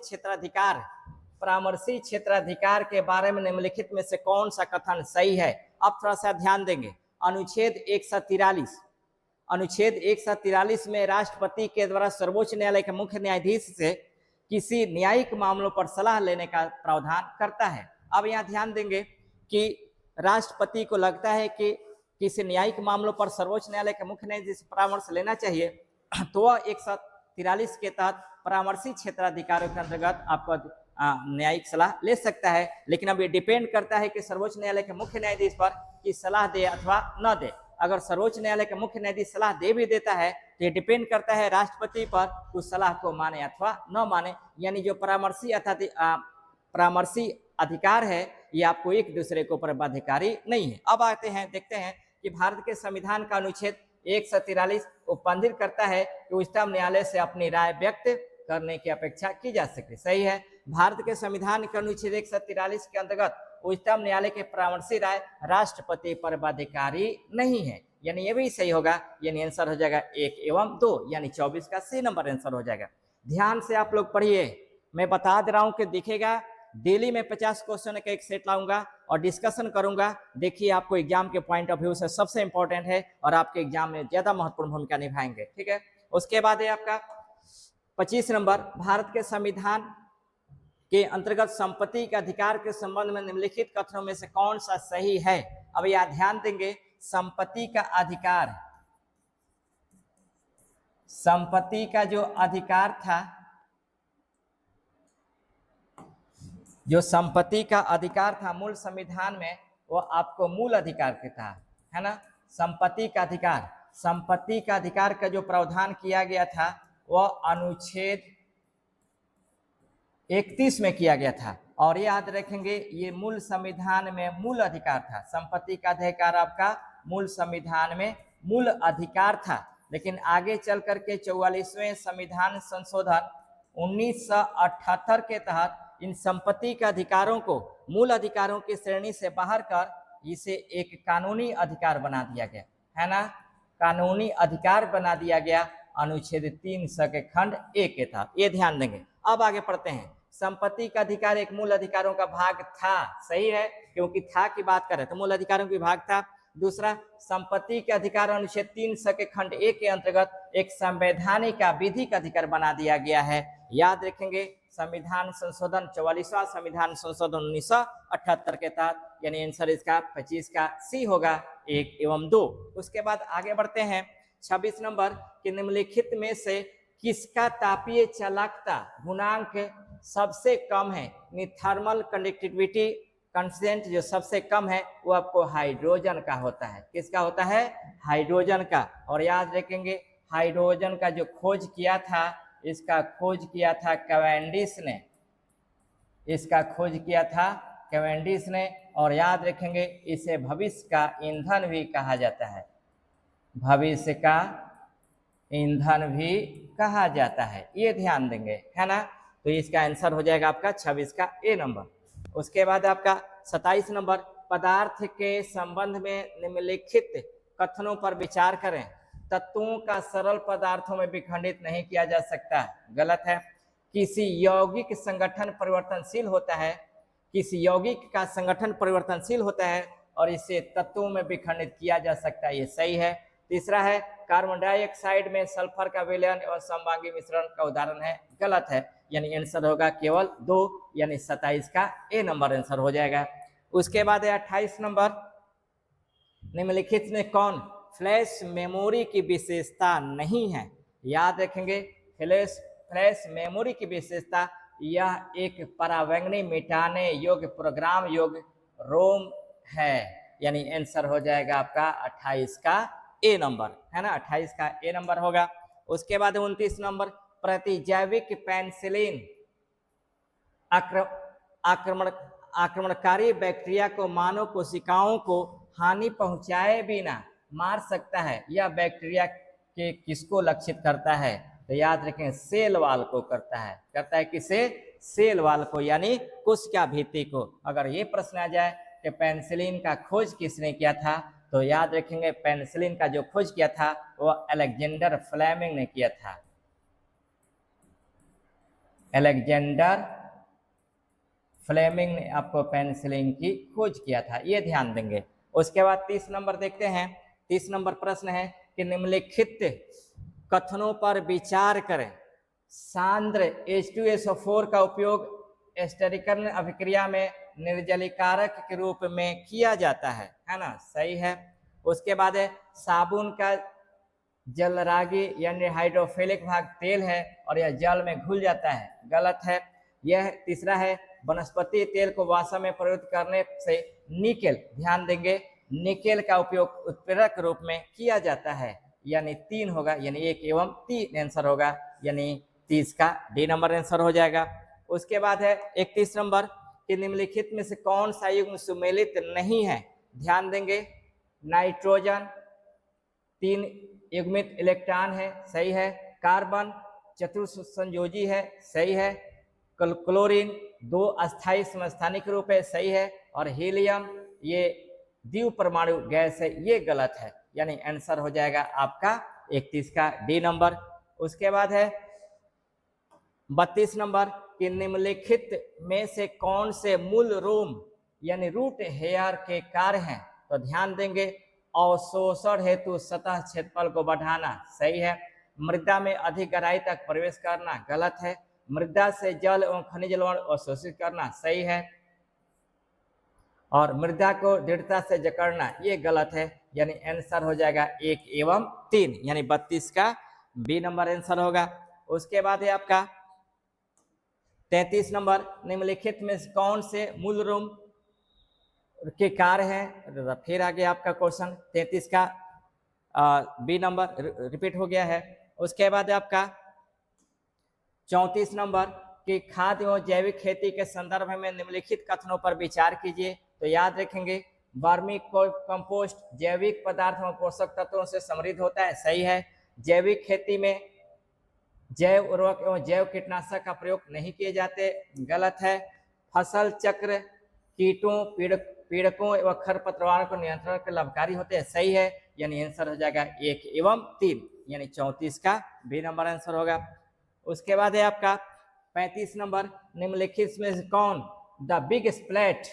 S1: क्षेत्राधिकार के बारे में निम्नलिखित में से कौन सा कथन सही है। अब थोड़ा सा ध्यान देंगे, अनुच्छेद 143 में राष्ट्रपति के द्वारा सर्वोच्च न्यायालय के मुख्य न्यायाधीश से किसी न्यायिक मामलों पर सलाह लेने का प्रावधान करता है। अब यहाँ ध्यान देंगे कि राष्ट्रपति को लगता है कि किसी न्यायिक मामलों पर सर्वोच्च न्यायालय के मुख्य न्यायाधीश से परामर्श लेना चाहिए, तो वह 143 के तहत परामर्शी क्षेत्राधिकारों के अंतर्गत आपको न्यायिक सलाह ले सकता है। लेकिन अब ये डिपेंड करता है कि सर्वोच्च न्यायालय के मुख्य न्यायाधीश पर कि सलाह दे अथवा न दे। अगर सर्वोच्च न्यायालय के मुख्य न्यायाधीश सलाह दे भी देता है तो ये डिपेंड करता है राष्ट्रपति पर उस सलाह को माने अथवा न माने। यानी जो परामर्शी अधिकार है ये आपको एक दूसरे के ऊपर बाध्यकारी नहीं है। अब आते हैं, देखते हैं कि भारत के संविधान का अनुच्छेद 143 उपबंधित करता है कि उच्चतम न्यायालय से अपनी राय व्यक्त करने की अपेक्षा की जा सकती। सही है। भारत के संविधान के अनुच्छेद 143 के अंतर्गत उच्चतम न्यायालय के परामर्शी राय राष्ट्रपति पर बाध्यकारी नहीं है, यानी ये भी सही होगा। यानी आंसर हो जाएगा 1 एवं 2, यानी 24 का सी नंबर आंसर हो जाएगा। ध्यान से आप लोग पढ़िए, मैं बता दे रहा हूं कि दिखेगा डेली में 50 क्वेश्चन का एक सेट लाऊंगा और डिस्कशन करूंगा। देखिए आपको एग्जाम के पॉइंट ऑफ व्यू से सबसे इंपॉर्टेंट है और आपके एग्जाम में ज्यादा महत्वपूर्ण भूमिका निभाएंगे, ठीक है। उसके बाद है आपका 25 नंबर, भारत के संविधान के अंतर्गत संपत्ति के अधिकार के संबंध में निम्नलिखित कथनों में से कौन सा सही है। अब यह ध्यान देंगे, संपत्ति का अधिकार, संपत्ति का जो अधिकार था, जो संपत्ति का अधिकार था मूल संविधान में, वो आपको मूल अधिकार के था, है ना। संपत्ति का अधिकार, संपत्ति का अधिकार का जो प्रावधान किया गया था वह अनुच्छेद 31 में किया गया था। और ये याद रखेंगे ये मूल संविधान में मूल अधिकार था। संपत्ति का अधिकार आपका मूल संविधान में मूल अधिकार था, लेकिन आगे चल करके 44वें संविधान संशोधन 1978 के तहत इन संपत्ति के अधिकारों को मूल अधिकारों की श्रेणी से बाहर कर इसे एक कानूनी अधिकार बना दिया गया, है ना। कानूनी अधिकार बना दिया गया अनुच्छेद 300 के खंड 1 के तहत। ये ध्यान देंगे। अब आगे पढ़ते हैं। संपत्ति का अधिकार एक मूल अधिकारों का भाग था, सही है, क्योंकि था की बात करें तो मूल अधिकारों का भाग था। दूसरा, संपत्ति के अधिकार अनुच्छेद 300 के खंड 1 के अंतर्गत एक संवैधानिक विधिक अधिकार बना दिया गया है। याद रखेंगे, संविधान संशोधन 44वां संविधान संशोधन 1978 के तहत, यानी आंसर इसका 25 का सी होगा, 1 एवं 2। उसके बाद आगे बढ़ते हैं 26 नंबर कि निम्नलिखित में से किसका तापीय चालकता गुणांक सबसे कम है। थर्मल कंडक्टिविटी कंस्टेंट जो सबसे कम है वो आपको हाइड्रोजन का होता है। किसका होता है? हाइड्रोजन का। और याद रखेंगे हाइड्रोजन का जो खोज किया था, इसका खोज किया था कैवेंडिश ने, इसका खोज किया था कैवेंडिश ने। और याद रखेंगे इसे भविष्य का ईंधन भी कहा जाता है, भविष्य का ईंधन भी कहा जाता है, ये ध्यान देंगे, है ना। तो इसका आंसर हो जाएगा आपका 26 का ए नंबर। उसके बाद आपका 27 नंबर पदार्थ के संबंध में निम्नलिखित कथनों पर विचार करें। तत्वों का सरल पदार्थों में विखंडित नहीं किया जा सकता, गलत है। किसी यौगिक संगठन परिवर्तनशील होता है, किसी यौगिक का संगठन परिवर्तनशील होता है और इसे तत्वों में विखंडित किया जा सकता है, ये सही है। तीसरा है कार्बन डाइऑक्साइड में सल्फर का विलयन एवं समभागी मिश्रण का उदाहरण है, गलत है। यानी आंसर होगा केवल 2, यानी 27 का ए नंबर आंसर हो जाएगा। उसके बाद है 28 नंबर निम्नलिखित में कौन फ्लैश मेमोरी की विशेषता नहीं है। याद रखेंगे फ्लैश मेमोरी की विशेषता यह एक परावैंगनी मिटाने योग्य प्रोग्राम योग्य रोम है, यानी आंसर हो जाएगा आपका 28 का ए नंबर, है ना, 28 का ए नंबर होगा। उसके बाद 29 नंबर प्रतिजैविक पेनिसिलिन आक्रमणकारी बैक्टीरिया को मानव कोशिकाओं को हानि पहुंचाए बिना मार सकता है। यह बैक्टीरिया के किसको लक्षित करता है? तो याद रखें सेल वाल को करता है किसे? सेल वाल को, यानी कोशिका भित्ति को। अगर ये प्रश्न आ जाए कि पेनिसिलिन का खोज किसने किया था, तो याद रखेंगे पेनिसिलिन का जो खोज किया था वो अलेक्जेंडर फ्लेमिंग ने किया था, अलेक्जेंडर फ्लेमिंग ने आपको पेनिसिलिन की खोज किया था, ये ध्यान देंगे। उसके बाद 30 नंबर देखते हैं। 30 नंबर प्रश्न है कि निम्नलिखित कथनों पर विचार करें। सांद्र H2SO4 का उपयोग एस्टरीकरण अभिक्रिया में निर्जलीकारक के रूप में किया जाता है ना, सही है। उसके बाद है साबुन का जलरागी यानी हाइड्रोफिलिक भाग तेल है और यह जल में घुल जाता है, गलत है। यह तीसरा है वनस्पति तेल को वासा में प्रयुक्त करने से निकेल, ध्यान देंगे निकेल का उपयोग उत्प्रेरक रूप में किया जाता है, यानी 3 होगा, यानी 1 एवं 3 आंसर होगा, यानी 30 का डी नंबर आंसर हो जाएगा। उसके बाद है 31 नंबर कि निम्नलिखित में से कौन सा युग्म सुमेलित नहीं है। ध्यान देंगे नाइट्रोजन 3 युग्मित इलेक्ट्रॉन है, सही है। कार्बन चतुर्संयोजी है, सही है। क्लोरीन 2 अस्थायी समस्थानिक रूप है, सही है। और हीलियम ये द्विपरमाणु गैस है, ये गलत है, यानी आंसर हो जाएगा आपका 31 का डी नंबर। उसके बाद है 32 नंबर कि निम्नलिखित में से कौन से मूल रोम यानी रूट हेयर के कार्य हैं। तो ध्यान देंगे अवशोषण हेतु सतह क्षेत्रफल को बढ़ाना, सही है। मृदा में अधिक गहराई तक प्रवेश करना, गलत है। मृदा से जल एवं खनिज लवण अवशोषित करना, सही है। और मृदा को दृढ़ता से जकड़ना, ये गलत है, यानी आंसर हो जाएगा 1 एवं 3, यानी 32 का बी नंबर आंसर होगा। उसके बाद है आपका 33 नंबर निम्नलिखित में कौन से मूल रोम के कार्य हैं। फिर आगे आपका क्वेश्चन 33 का बी नंबर रिपीट हो गया है। उसके बाद आपका 34 नंबर कि खाद्य एवं जैविक खेती के संदर्भ में निम्नलिखित कथनों पर विचार कीजिए। तो याद रखेंगे वर्मी कंपोस्ट जैविक पदार्थ एवं पोषक तत्वों से समृद्ध होता है, सही है। जैविक खेती में जैव उर्वरक एवं जैव कीटनाशक का प्रयोग नहीं किए जाते, गलत है। फसल चक्र कीटों पीड़कों एवं खरपतवार को नियंत्रण के लाभकारी होते हैं, सही है, यानी आंसर हो जाएगा 1 एवं 3, यानी 34 का बी नंबर आंसर होगा। उसके बाद है आपका 35 नंबर निम्नलिखित में कौन द बिग स्प्लैट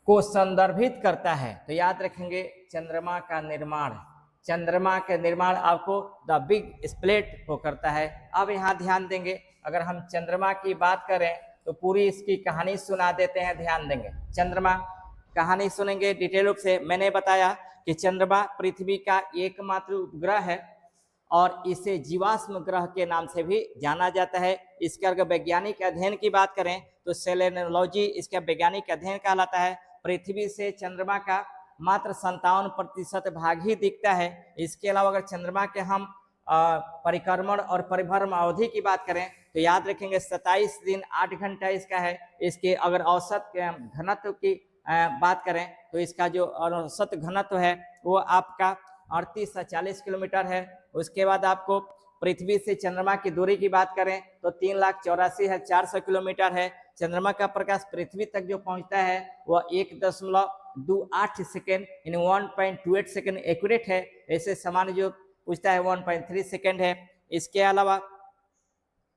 S1: को संदर्भित करता है। तो याद रखेंगे चंद्रमा का निर्माण, चंद्रमा के निर्माण आपको द बिग स्प्लिट को करता है। अब यहाँ ध्यान देंगे अगर हम चंद्रमा की बात करें तो पूरी इसकी कहानी सुना देते हैं, ध्यान देंगे। चंद्रमा कहानी सुनेंगे डिटेल रूप से। मैंने बताया कि चंद्रमा पृथ्वी का एकमात्र उपग्रह है और इसे जीवाश्म ग्रह के नाम से भी जाना जाता है। इसका अगर वैज्ञानिक अध्ययन की बात करें तो सेलेनोलॉजी इसका वैज्ञानिक अध्ययन कहलाता है। पृथ्वी से चंद्रमा का मात्र 57% भाग ही दिखता है। इसके अलावा अगर चंद्रमा के हम परिक्रमण और परिभ्रमण अवधि की बात करें तो याद रखेंगे 27 दिन 8 घंटा इसका है। इसके अगर औसत घनत्व की बात करें तो इसका जो औसत घनत्व है वो आपका 38 से 40 किलोमीटर है। उसके बाद आपको पृथ्वी से चंद्रमा की दूरी की बात करें तो 3,84,400 किलोमीटर है। चंद्रमा का प्रकाश पृथ्वी तक जो पहुंचता है वह 1.28 सेकेंड यानी 1.28 सेकेंड एक्यूरेट है। ऐसे सामान्य जो पूछता है 1.3 सेकेंड है। इसके अलावा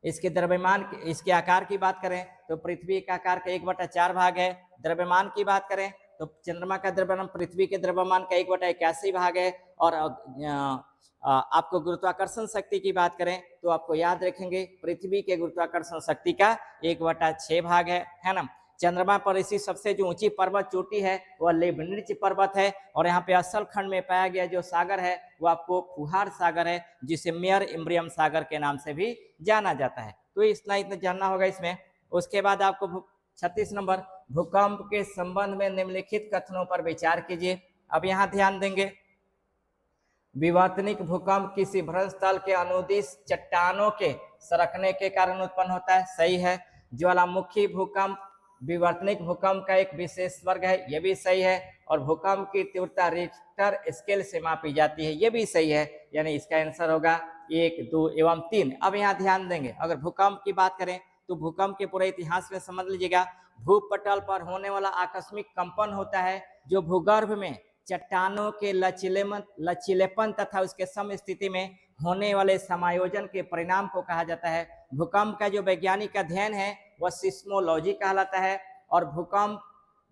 S1: इसके द्रव्यमान इसके आकार की बात करें तो पृथ्वी का आकार का 1/4 भाग है। द्रव्यमान की बात करें तो चंद्रमा का द्रव्यमान पृथ्वी के द्रव्यमान का 1/81 भाग है। और आपको गुरुत्वाकर्षण शक्ति की बात करें तो आपको याद रखेंगे पृथ्वी के गुरुत्वाकर्षण शक्ति का 1/6 भाग है ना। चंद्रमा पर इसी सबसे जो ऊंची पर्वत चोटी है वह लेबनिज पर्वत है। और यहाँ पे असल खंड में पाया गया जो सागर है वो आपको फुहार सागर है, जिसे मेयर इम्ब्रियम सागर के नाम से भी जाना जाता है। तो इतना जानना होगा इसमें। उसके बाद आपको 36 नंबर, भूकंप के संबंध में निम्नलिखित कथनों पर विचार कीजिए। अब यहाँ ध्यान देंगे, विवर्तनिक भूकंप किसी भ्रंश स्थल के अनुदिश चट्टानों के सरकने के कारण उत्पन्न होता है, सही है। ज्वालामुखी भूकंप विवर्तनिक भूकंप का एक विशेष वर्ग है, यह भी सही है। और भूकंप की तीव्रता रिक्टर स्केल से मापी जाती है, यह भी सही है। यानी इसका आंसर होगा 1, 2 एवं 3। अब यहाँ ध्यान देंगे, अगर भूकंप की बात करें तो भूकंप के पूरे इतिहास में समझ लीजिएगा, भूपटल पर होने वाला आकस्मिक कंपन होता है जो भूगर्भ में चट्टानों के लचीलेपन तथा उसके समस्थिति में होने वाले समायोजन के परिणाम को कहा जाता है। भूकंप का जो वैज्ञानिक अध्ययन है वह सिस्मोलॉजी कहलाता है। और भूकंप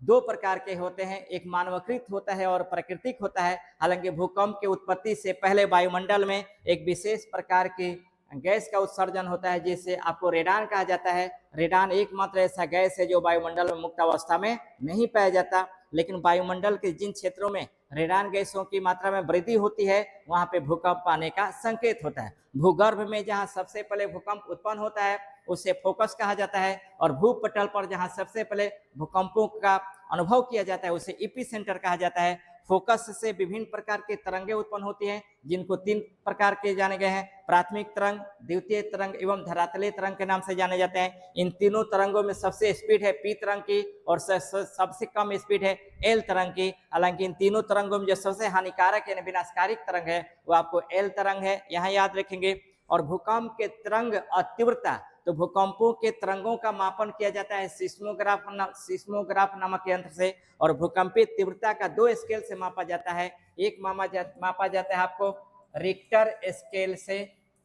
S1: 2 प्रकार के होते हैं, एक मानवकृत होता है और प्राकृतिक होता है। हालांकि भूकंप की उत्पत्ति से पहले वायुमंडल में एक विशेष प्रकार की गैस का उत्सर्जन होता है जिसे आपको रेडान कहा जाता है। रेडान एकमात्र ऐसा गैस है जो वायुमंडल में मुक्त अवस्था में नहीं पाया जाता। लेकिन वायुमंडल के जिन क्षेत्रों में रेडान गैसों की मात्रा में वृद्धि होती है वहां पे भूकंप आने का संकेत होता है। भूगर्भ में जहां सबसे पहले भूकंप उत्पन्न होता है उसे फोकस कहा जाता है। और भूपटल पर जहां सबसे पहले भूकंपों का अनुभव किया जाता है उसे एपिसेंटर कहा जाता है। फोकस से विभिन्न प्रकार के तरंगे उत्पन्न होती हैं जिनको 3 प्रकार के जाने गए हैं, प्राथमिक तरंग, द्वितीय तरंग एवं धरातलीय तरंग के नाम से जाने जाते हैं। इन तीनों तरंगों में सबसे स्पीड है पी तरंग की और सबसे कम स्पीड है एल तरंग की। हालांकि इन तीनों तरंगों में जो सबसे हानिकारक यानी विनाशकारी तरंग है वो आपको एल तरंग है, यहाँ याद रखेंगे। और भूकंप के तरंग और तीव्रता, तो भूकंपों के तरंगों का मापन किया जाता है सिस्मोग्राफ नामक यंत्र से। और भूकंपीय तीव्रता का 2 स्केल से मापा जाता है। एक मापा जाता है आपको रिक्टर स्केल से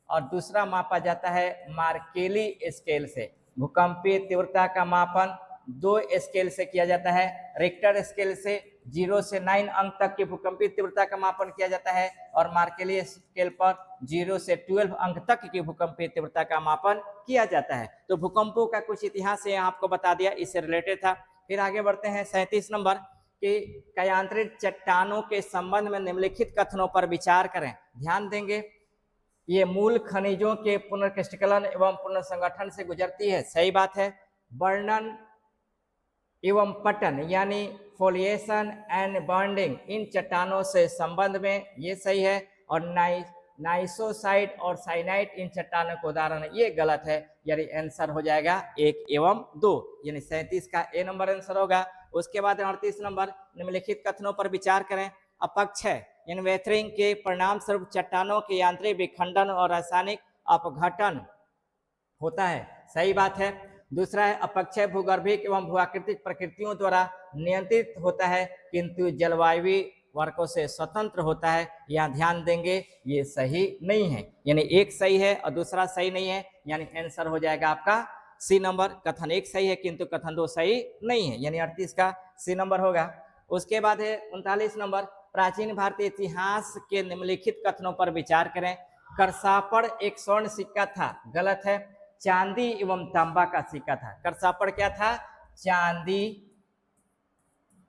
S1: और दूसरा मापा जाता है मार्केली स्केल से। भूकंपीय तीव्रता का मापन 2 स्केल से किया जाता है। रिक्टर स्केल से 0 से 9 अंक तक की भूकंपीय तीव्रता का मापन किया जाता है और मार्केली स्केल पर 0 से 12 अंक तक की भूकंपीय तीव्रता का मापन किया जाता है। तो भूकंपों का कुछ इतिहास है आपको बता दिया, इससे रिलेटेड था। फिर आगे बढ़ते हैं 37 नंबर कि कायांतरित चट्टानों के संबंध में निम्नलिखित कथनों पर विचार करें। ध्यान देंगे, ये मूल खनिजों के पुनर्क्रिस्टलन एवं पुनर्संगठन से गुजरती है, सही बात है। वर्णन एवं पटन यानी फोलिएशन एंड बॉन्डिंग इन चट्टानों से संबंध में, ये सही है। और नाइसोसाइड और साइनाइड इन चट्टानों का उदाहरण है, ये गलत है। यानी आंसर हो जाएगा 1 एवं 2, यानी 37 का ए नंबर आंसर होगा। उसके बाद 38 नंबर, निम्नलिखित कथनों पर विचार करें। अपक्षय इन वेथरिंग के परिणाम स्वरूप चट्टानों के यांत्रिक विखंडन और रासायनिक अपघटन होता है, सही बात है। दूसरा है अपक्षय भूगर्भिक एवं भूआकृतिक प्रकृतियों द्वारा नियंत्रित होता है किंतु जलवायु वर्गों से स्वतंत्र होता है। यहाँ ध्यान देंगे ये सही नहीं है, यानी एक सही है और दूसरा सही नहीं है, यानी आंसर हो जाएगा आपका सी नंबर। कथन 1 सही है किंतु कथन 2 सही नहीं है, यानी 38 का सी नंबर होगा। उसके बाद है 39 नंबर, प्राचीन भारतीय इतिहास के निम्नलिखित कथनों पर विचार करें। करसापड़ एक स्वर्ण सिक्का था, गलत है। चांदी एवं तांबा का सिक्का था। करसापड़ क्या था? चांदी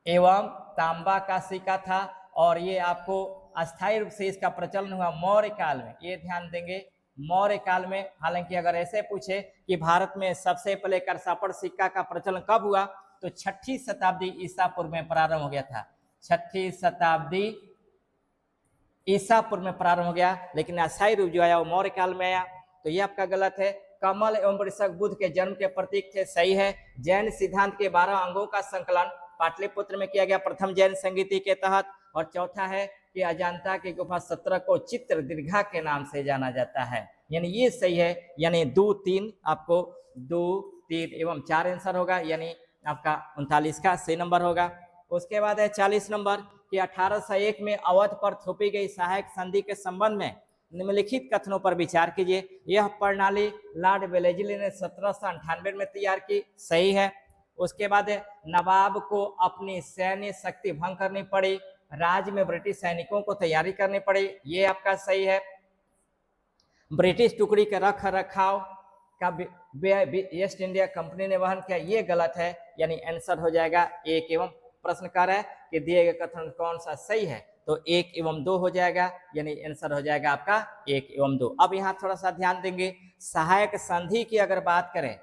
S1: एवं तांबा का सिक्का था, और ये आपको अस्थायी रूप से इसका प्रचलन हुआ मौर्य काल में। ये ध्यान देंगे, मौर्य काल में। हालांकि अगर ऐसे पूछे कि भारत में सबसे पहले करसापड़ सिक्का का प्रचलन कब हुआ, तो 6ठी शताब्दी ईसा पूर्व में प्रारंभ हो गया था। 6ठी शताब्दी ईसा पूर्व में प्रारंभ हो गया, लेकिन अस्थायी रूप जो आया वो मौर्य काल में आया। तो ये आपका गलत है। कमल एवं वृषभ बुध के जन्म के प्रतीक थे, सही है। जैन सिद्धांत के 12 अंगों का संकलन पाटलिपुत्र में किया गया प्रथम जैन संगीति के तहत। और चौथा है कि अजंता की गुफा 17 को चित्र दीर्घा के नाम से जाना जाता है, यानी ये सही है। यानी 2, 3 आपको 2, 3 एवं 4 आंसर होगा, यानी आपका 39 का सही नंबर होगा। उसके बाद है 40 नंबर कि 1801 में अवध पर थोपी गई सहायक संधि के संबंध में निम्नलिखित कथनों पर विचार कीजिए। यह प्रणाली लॉर्ड वेलेस्ली ने 1798 में तैयार की, सही है। उसके बाद नवाब को अपनी सैन्य शक्ति भंग करनी पड़ी, राज्य में ब्रिटिश सैनिकों को तैयारी करनी पड़ी, ये आपका सही है। ब्रिटिश टुकड़ी के रख रखाव का ईस्ट इंडिया कंपनी ने वहन किया, ये गलत है, यानी आंसर हो जाएगा 1 एवं प्रश्नकार है कि दिए गए कथन कौन सा सही है, तो 1 एवं 2 हो जाएगा, यानी आंसर हो जाएगा आपका 1 एवं 2। अब यहाँ थोड़ा सा ध्यान देंगे, सहायक संधि की अगर बात करें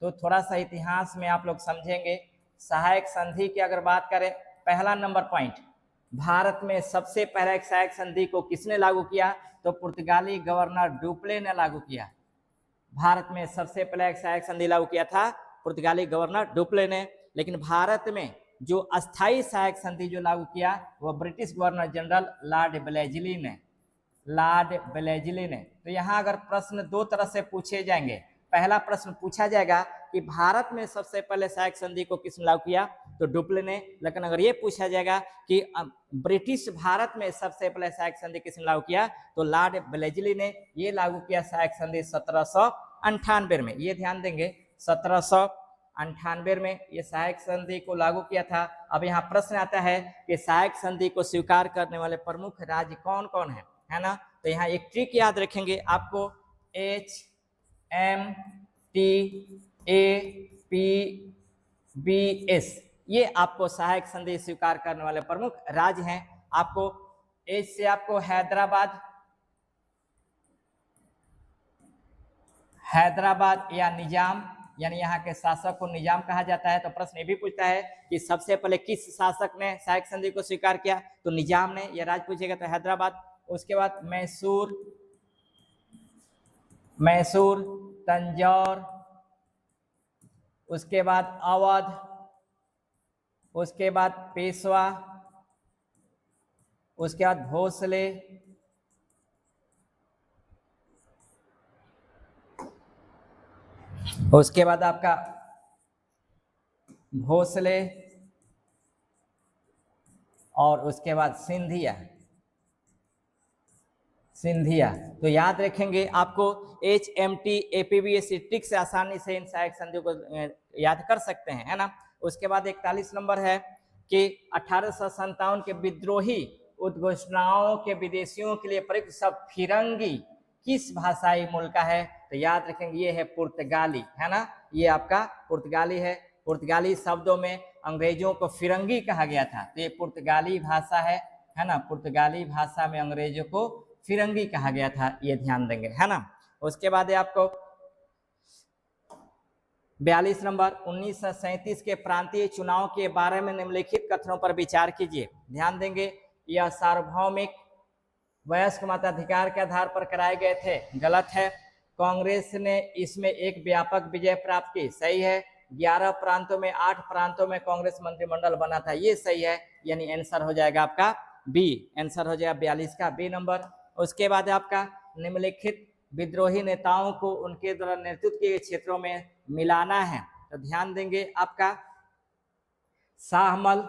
S1: तो थोड़ा सा इतिहास में आप लोग समझेंगे। सहायक संधि की अगर बात करें, पहला नंबर पॉइंट, भारत में सबसे पहले एक सहायक संधि को किसने लागू किया, तो पुर्तगाली गवर्नर डुप्ले ने लागू किया। भारत में सबसे पहले एक सहायक संधि लागू किया था पुर्तगाली गवर्नर डुप्ले ने। लेकिन भारत में जो अस्थायी सहायक संधि जो लागू किया वह British governor general Lord Wellesley ने। तो यहाँ अगर प्रश्न 2 तरह से पूछे जाएंगे। पहला प्रश्न पूछा जाएगा कि भारत में सबसे पहले सहायक संधि को किसने लागू किया, तो डुप्ले ने। लेकिन अगर ये पूछा जाएगा कि ब्रिटिश भारत में सबसे पहले सहायक संधि किसने लागू किया, तो लॉर्ड वेलेस्ली ने ये लागू किया सहायक संधि 1798 में। ये ध्यान देंगे, 1798 में ये सहायक संधि को लागू किया था। अब यहाँ प्रश्न आता है कि सहायक संधि को स्वीकार करने वाले प्रमुख राज्य कौन कौन है ना। तो यहाँ एक ट्रिक याद रखेंगे आपको, HMTAPBS, ये आपको सहायक संधि स्वीकार करने वाले प्रमुख राज्य हैं। आपको एच से आपको हैदराबाद या निजाम, यानी यहाँ के शासक को निजाम कहा जाता है। तो प्रश्न ये भी पूछता है कि सबसे पहले किस शासक ने सहायक संधि को स्वीकार किया, तो निजाम ने, यह राज्य पूछेगा तो हैदराबाद। उसके बाद मैसूर, तंजौर, उसके बाद अवध, उसके बाद पेशवा, उसके बाद भोसले, उसके बाद आपका भोसले, और उसके बाद सिंधिया। तो याद रखेंगे आपको HMTAPBS ट्रिक से आसानी से इन सहायक संधियों को याद कर सकते हैं, है ना। उसके बाद 41 नंबर है कि 1857 के विद्रोही उद्घोषणाओं के विदेशियों के लिए प्रयुक्त शब्द फिरंगी किस भाषाई मूल का है, तो याद रखेंगे ये है पुर्तगाली, है ना। ये आपका पुर्तगाली है। पुर्तगाली शब्दों में अंग्रेजों को फिरंगी कहा गया था, तो ये पुर्तगाली भाषा है ना। पुर्तगाली भाषा में अंग्रेजों को फिरंगी कहा गया था, ये ध्यान देंगे, है ना। उसके बाद आपको 42 नंबर, 1937 के प्रांतीय चुनाव के बारे में निम्नलिखित कथनों पर विचार कीजिए। ध्यान देंगे, यह सार्वभौमिक वयस्क मताधिकार के आधार पर कराए गए थे, गलत है। कांग्रेस ने इसमें एक व्यापक विजय प्राप्त की, सही है। 11 प्रांतों में 8 प्रांतों में कांग्रेस मंत्रिमंडल बना था, ये सही है, यानी आंसर हो जाएगा आपका बी। आंसर हो जाएगा 42 का बी नंबर। उसके बाद आपका निम्नलिखित विद्रोही नेताओं को उनके द्वारा नेतृत्व किए क्षेत्रों में मिलाना है, तो ध्यान देंगे आपका शाहमल,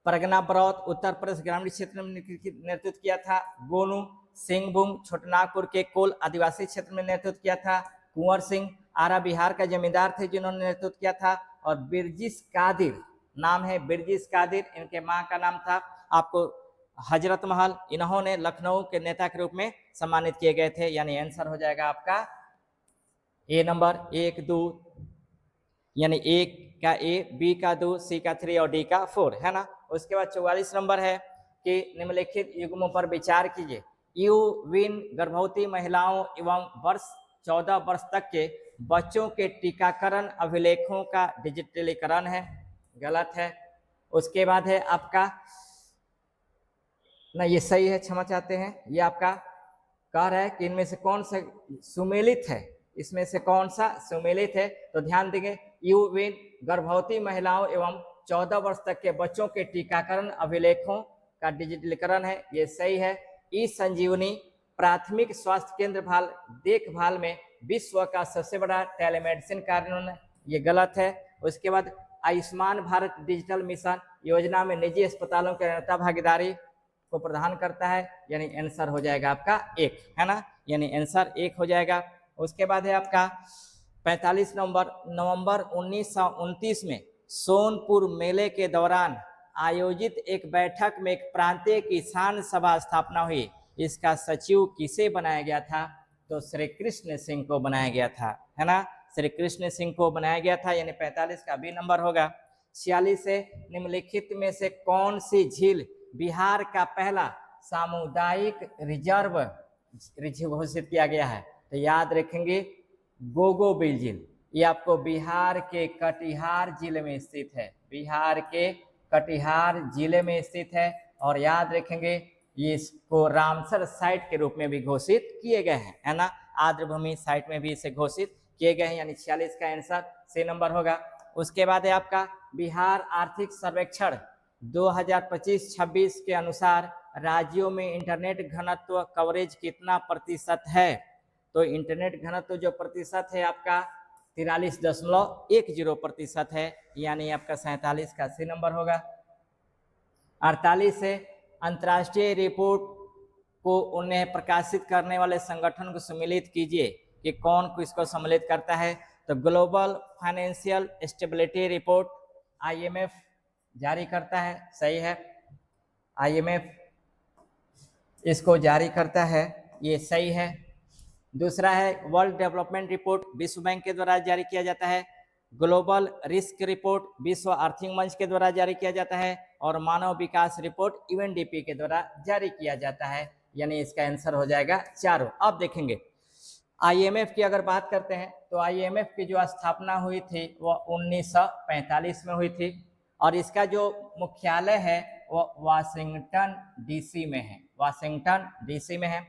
S1: परगना बरौत उत्तर प्रदेश ग्रामीण क्षेत्र में नेतृत्व किया था। गोनू सिंहभूम छोटनागपुर के कोल आदिवासी क्षेत्र में नेतृत्व किया था। कुंवर सिंह आरा बिहार का जमींदार थे जिन्होंने नेतृत्व किया था। और बिरजिस कादिर, नाम है बिरजिस कादिर, इनके माँ का नाम था आपको हजरत महल, इन्होंने लखनऊ के नेता के रूप में सम्मानित किए गए थे, यानी आंसर हो जाएगा आपका ए नंबर 1, 2, यानी ए का ए, बी का 2, सी का 3 और डी का 4, है ना। उसके बाद 44 नंबर है कि निम्नलिखित युग्मों पर विचार कीजिए। यू विन गर्भवती महिलाओं एवं वर्ष 14 वर्ष तक के बच्चों के टीकाकरण अभिलेखों का डिजिटलीकरण है, गलत है। उसके बाद है आपका, ना ये सही है, क्षमा चाहते हैं, ये आपका कह रहा है कि इनमें से कौन सा सुमेलित है, इसमें से कौन सा सुमेलित है। तो ध्यान देंगे, यू विन गर्भवती महिलाओं एवं 14 वर्ष तक के बच्चों के टीकाकरण अभिलेखों का डिजिटलीकरण है, ये सही है। ई संजीवनी प्राथमिक स्वास्थ्य केंद्र देखभाल में विश्व का सबसे बड़ा टेलीमेडिसिन कानून है, ये गलत है। उसके बाद आयुष्मान भारत डिजिटल मिशन योजना में निजी अस्पतालों की निरंतर भागीदारी को प्रदान करता है, यानी आंसर हो जाएगा आपका 1, है ना, यानी आंसर 1 हो जाएगा। उसके बाद है आपका 45 नवंबर 1929 में सोनपुर मेले के दौरान आयोजित एक बैठक में एक प्रांतीय किसान सभा स्थापना हुई, इसका सचिव किसे बनाया गया था? तो श्री कृष्ण सिंह को बनाया गया था, है ना, श्री कृष्ण सिंह को बनाया गया था, यानी 45 का बी नंबर होगा। 46 से निम्नलिखित में से कौन सी झील बिहार का पहला सामुदायिक रिजर्व घोषित किया गया है? तो याद रखेंगे गोगोबिल झील, ये आपको बिहार के कटिहार जिले में स्थित है, बिहार के कटिहार जिले में स्थित है। और याद रखेंगे ये इसको रामसर साइट के रूप में भी घोषित किए गए हैं, है ना, आर्द्रभूमि साइट में भी इसे घोषित किए गए हैं, यानी 46 का आंसर सी नंबर होगा। उसके बाद है आपका बिहार आर्थिक सर्वेक्षण 2025-26 के अनुसार राज्यों में इंटरनेट घनत्व कवरेज कितना प्रतिशत है? तो इंटरनेट घनत्व जो प्रतिशत है आपका 43.10% है, यानी आपका 47 का सी नंबर होगा। 48 से अंतर्राष्ट्रीय रिपोर्ट को उन्हें प्रकाशित करने वाले संगठन को सम्मिलित कीजिए कि कौन किसको सम्मिलित करता है? तो global financial stability report IMF जारी करता है, सही है, IMF इसको जारी करता है, ये सही है। दूसरा है वर्ल्ड डेवलपमेंट रिपोर्ट विश्व बैंक के द्वारा जारी किया जाता है, ग्लोबल रिस्क रिपोर्ट विश्व आर्थिक मंच के द्वारा जारी किया जाता है, और मानव विकास रिपोर्ट UNDP के द्वारा जारी किया जाता है, यानी इसका आंसर हो जाएगा चारों। अब देखेंगे IMF की अगर बात करते हैं तो IMF की जो स्थापना हुई थी वो 1945 में हुई थी, और इसका जो मुख्यालय है वो वाशिंगटन DC में है, वाशिंगटन DC में है।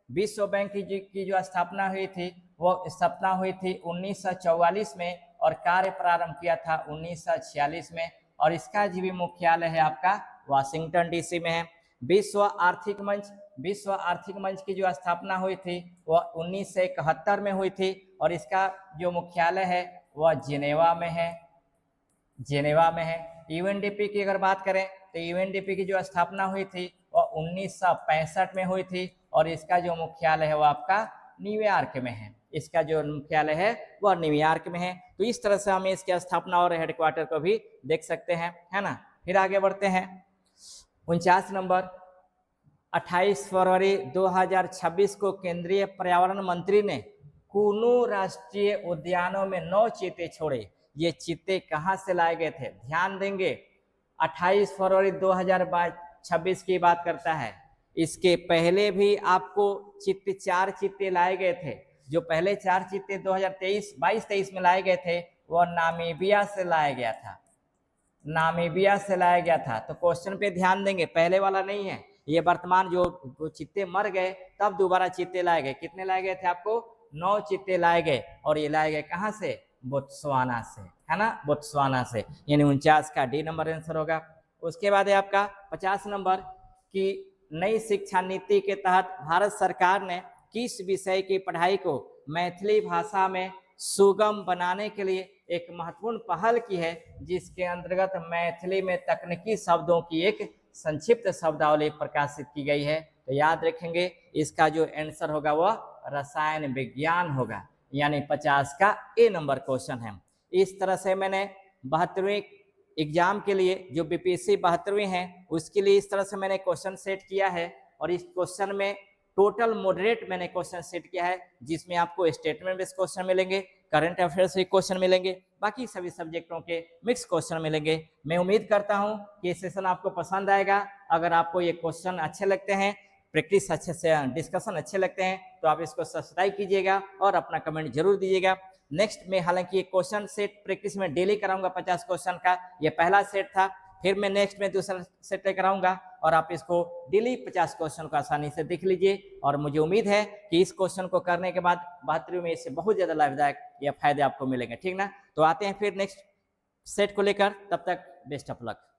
S1: विश्व बैंक की जो स्थापना हुई थी वो स्थापना हुई थी 1944 में, और कार्य प्रारंभ किया था 1946 में, और इसका भी मुख्यालय है आपका वाशिंगटन DC में है। विश्व आर्थिक मंच की जो स्थापना हुई थी वो 1971 में हुई थी, और इसका जो मुख्यालय है वह जिनेवा में है, UNDP की अगर बात करें तो UNDP की जो स्थापना हुई थी वह 1965 में हुई थी, और इसका जो मुख्यालय है वो आपका न्यूयॉर्क में है, इसका जो मुख्यालय है वह न्यूयॉर्क में है। तो इस तरह से हमें इसकी स्थापना और हेडक्वार्टर को भी देख सकते हैं, है ना। फिर आगे बढ़ते हैं 49 नंबर, 28 फरवरी 2026 को केंद्रीय पर्यावरण मंत्री ने कुनू राष्ट्रीय उद्यानों में 9 चीते छोड़े, ये चीते कहाँ से लाए गए थे? ध्यान देंगे 28 फरवरी 2026 की बात करता है, इसके पहले भी आपको 4 चीते लाए गए थे। जो पहले 4 चीते 2022-23 में लाए गए थे वह नामीबिया से लाया गया था, नामीबिया से लाया गया था। तो क्वेश्चन पे ध्यान देंगे, पहले वाला नहीं है ये, वर्तमान जो चीते मर गए तब दोबारा चीते लाए गए। कितने लाए गए थे? आपको 9 चीते लाए गए, और ये लाए गए कहाँ से? बोत्सवाना से, है ना, बोत्सवाना से, यानी 49 का डी नंबर आंसर होगा। उसके बाद है आपका 50 नंबर की नई शिक्षा नीति के तहत भारत सरकार ने किस विषय की पढ़ाई को मैथिली भाषा में सुगम बनाने के लिए एक महत्वपूर्ण पहल की है, जिसके अंतर्गत मैथिली में तकनीकी शब्दों की एक संक्षिप्त शब्दावली प्रकाशित की गई है। तो याद रखेंगे इसका जो आंसर होगा वह रसायन विज्ञान होगा, यानी 50 का ए नंबर क्वेश्चन है। इस तरह से मैंने 72वीं एग्जाम के लिए जो BPSC 72वीं है उसके लिए इस तरह से मैंने क्वेश्चन सेट किया है, और इस क्वेश्चन में टोटल मॉडरेट मैंने क्वेश्चन सेट किया है, जिसमें आपको स्टेटमेंट बेस्ड क्वेश्चन मिलेंगे, करंट अफेयर्स के क्वेश्चन मिलेंगे, बाकी सभी सब्जेक्टों के मिक्स क्वेश्चन मिलेंगे। मैं उम्मीद करता हूं कि ये सेशन आपको पसंद आएगा। अगर आपको ये क्वेश्चन अच्छे लगते हैं, प्रैक्टिस अच्छे से, डिस्कशन अच्छे लगते हैं, तो आप इसको सब्सक्राइब कीजिएगा और अपना कमेंट जरूर दीजिएगा। नेक्स्ट में हालांकि ये क्वेश्चन सेट प्रैक्टिस में डेली कराऊंगा 50 क्वेश्चन का, ये पहला सेट था। फिर मैं नेक्स्ट में दूसरा सेट लेकर आऊंगा और आप इसको डेली 50 क्वेश्चन को आसानी से देख लीजिए। और मुझे उम्मीद है कि इस क्वेश्चन को करने के बाद 72 में इससे बहुत ज्यादा लाभदायक या फायदे आपको मिलेंगे। ठीक ना, तो आते हैं फिर नेक्स्ट सेट को लेकर, तब तक बेस्ट ऑफ लक।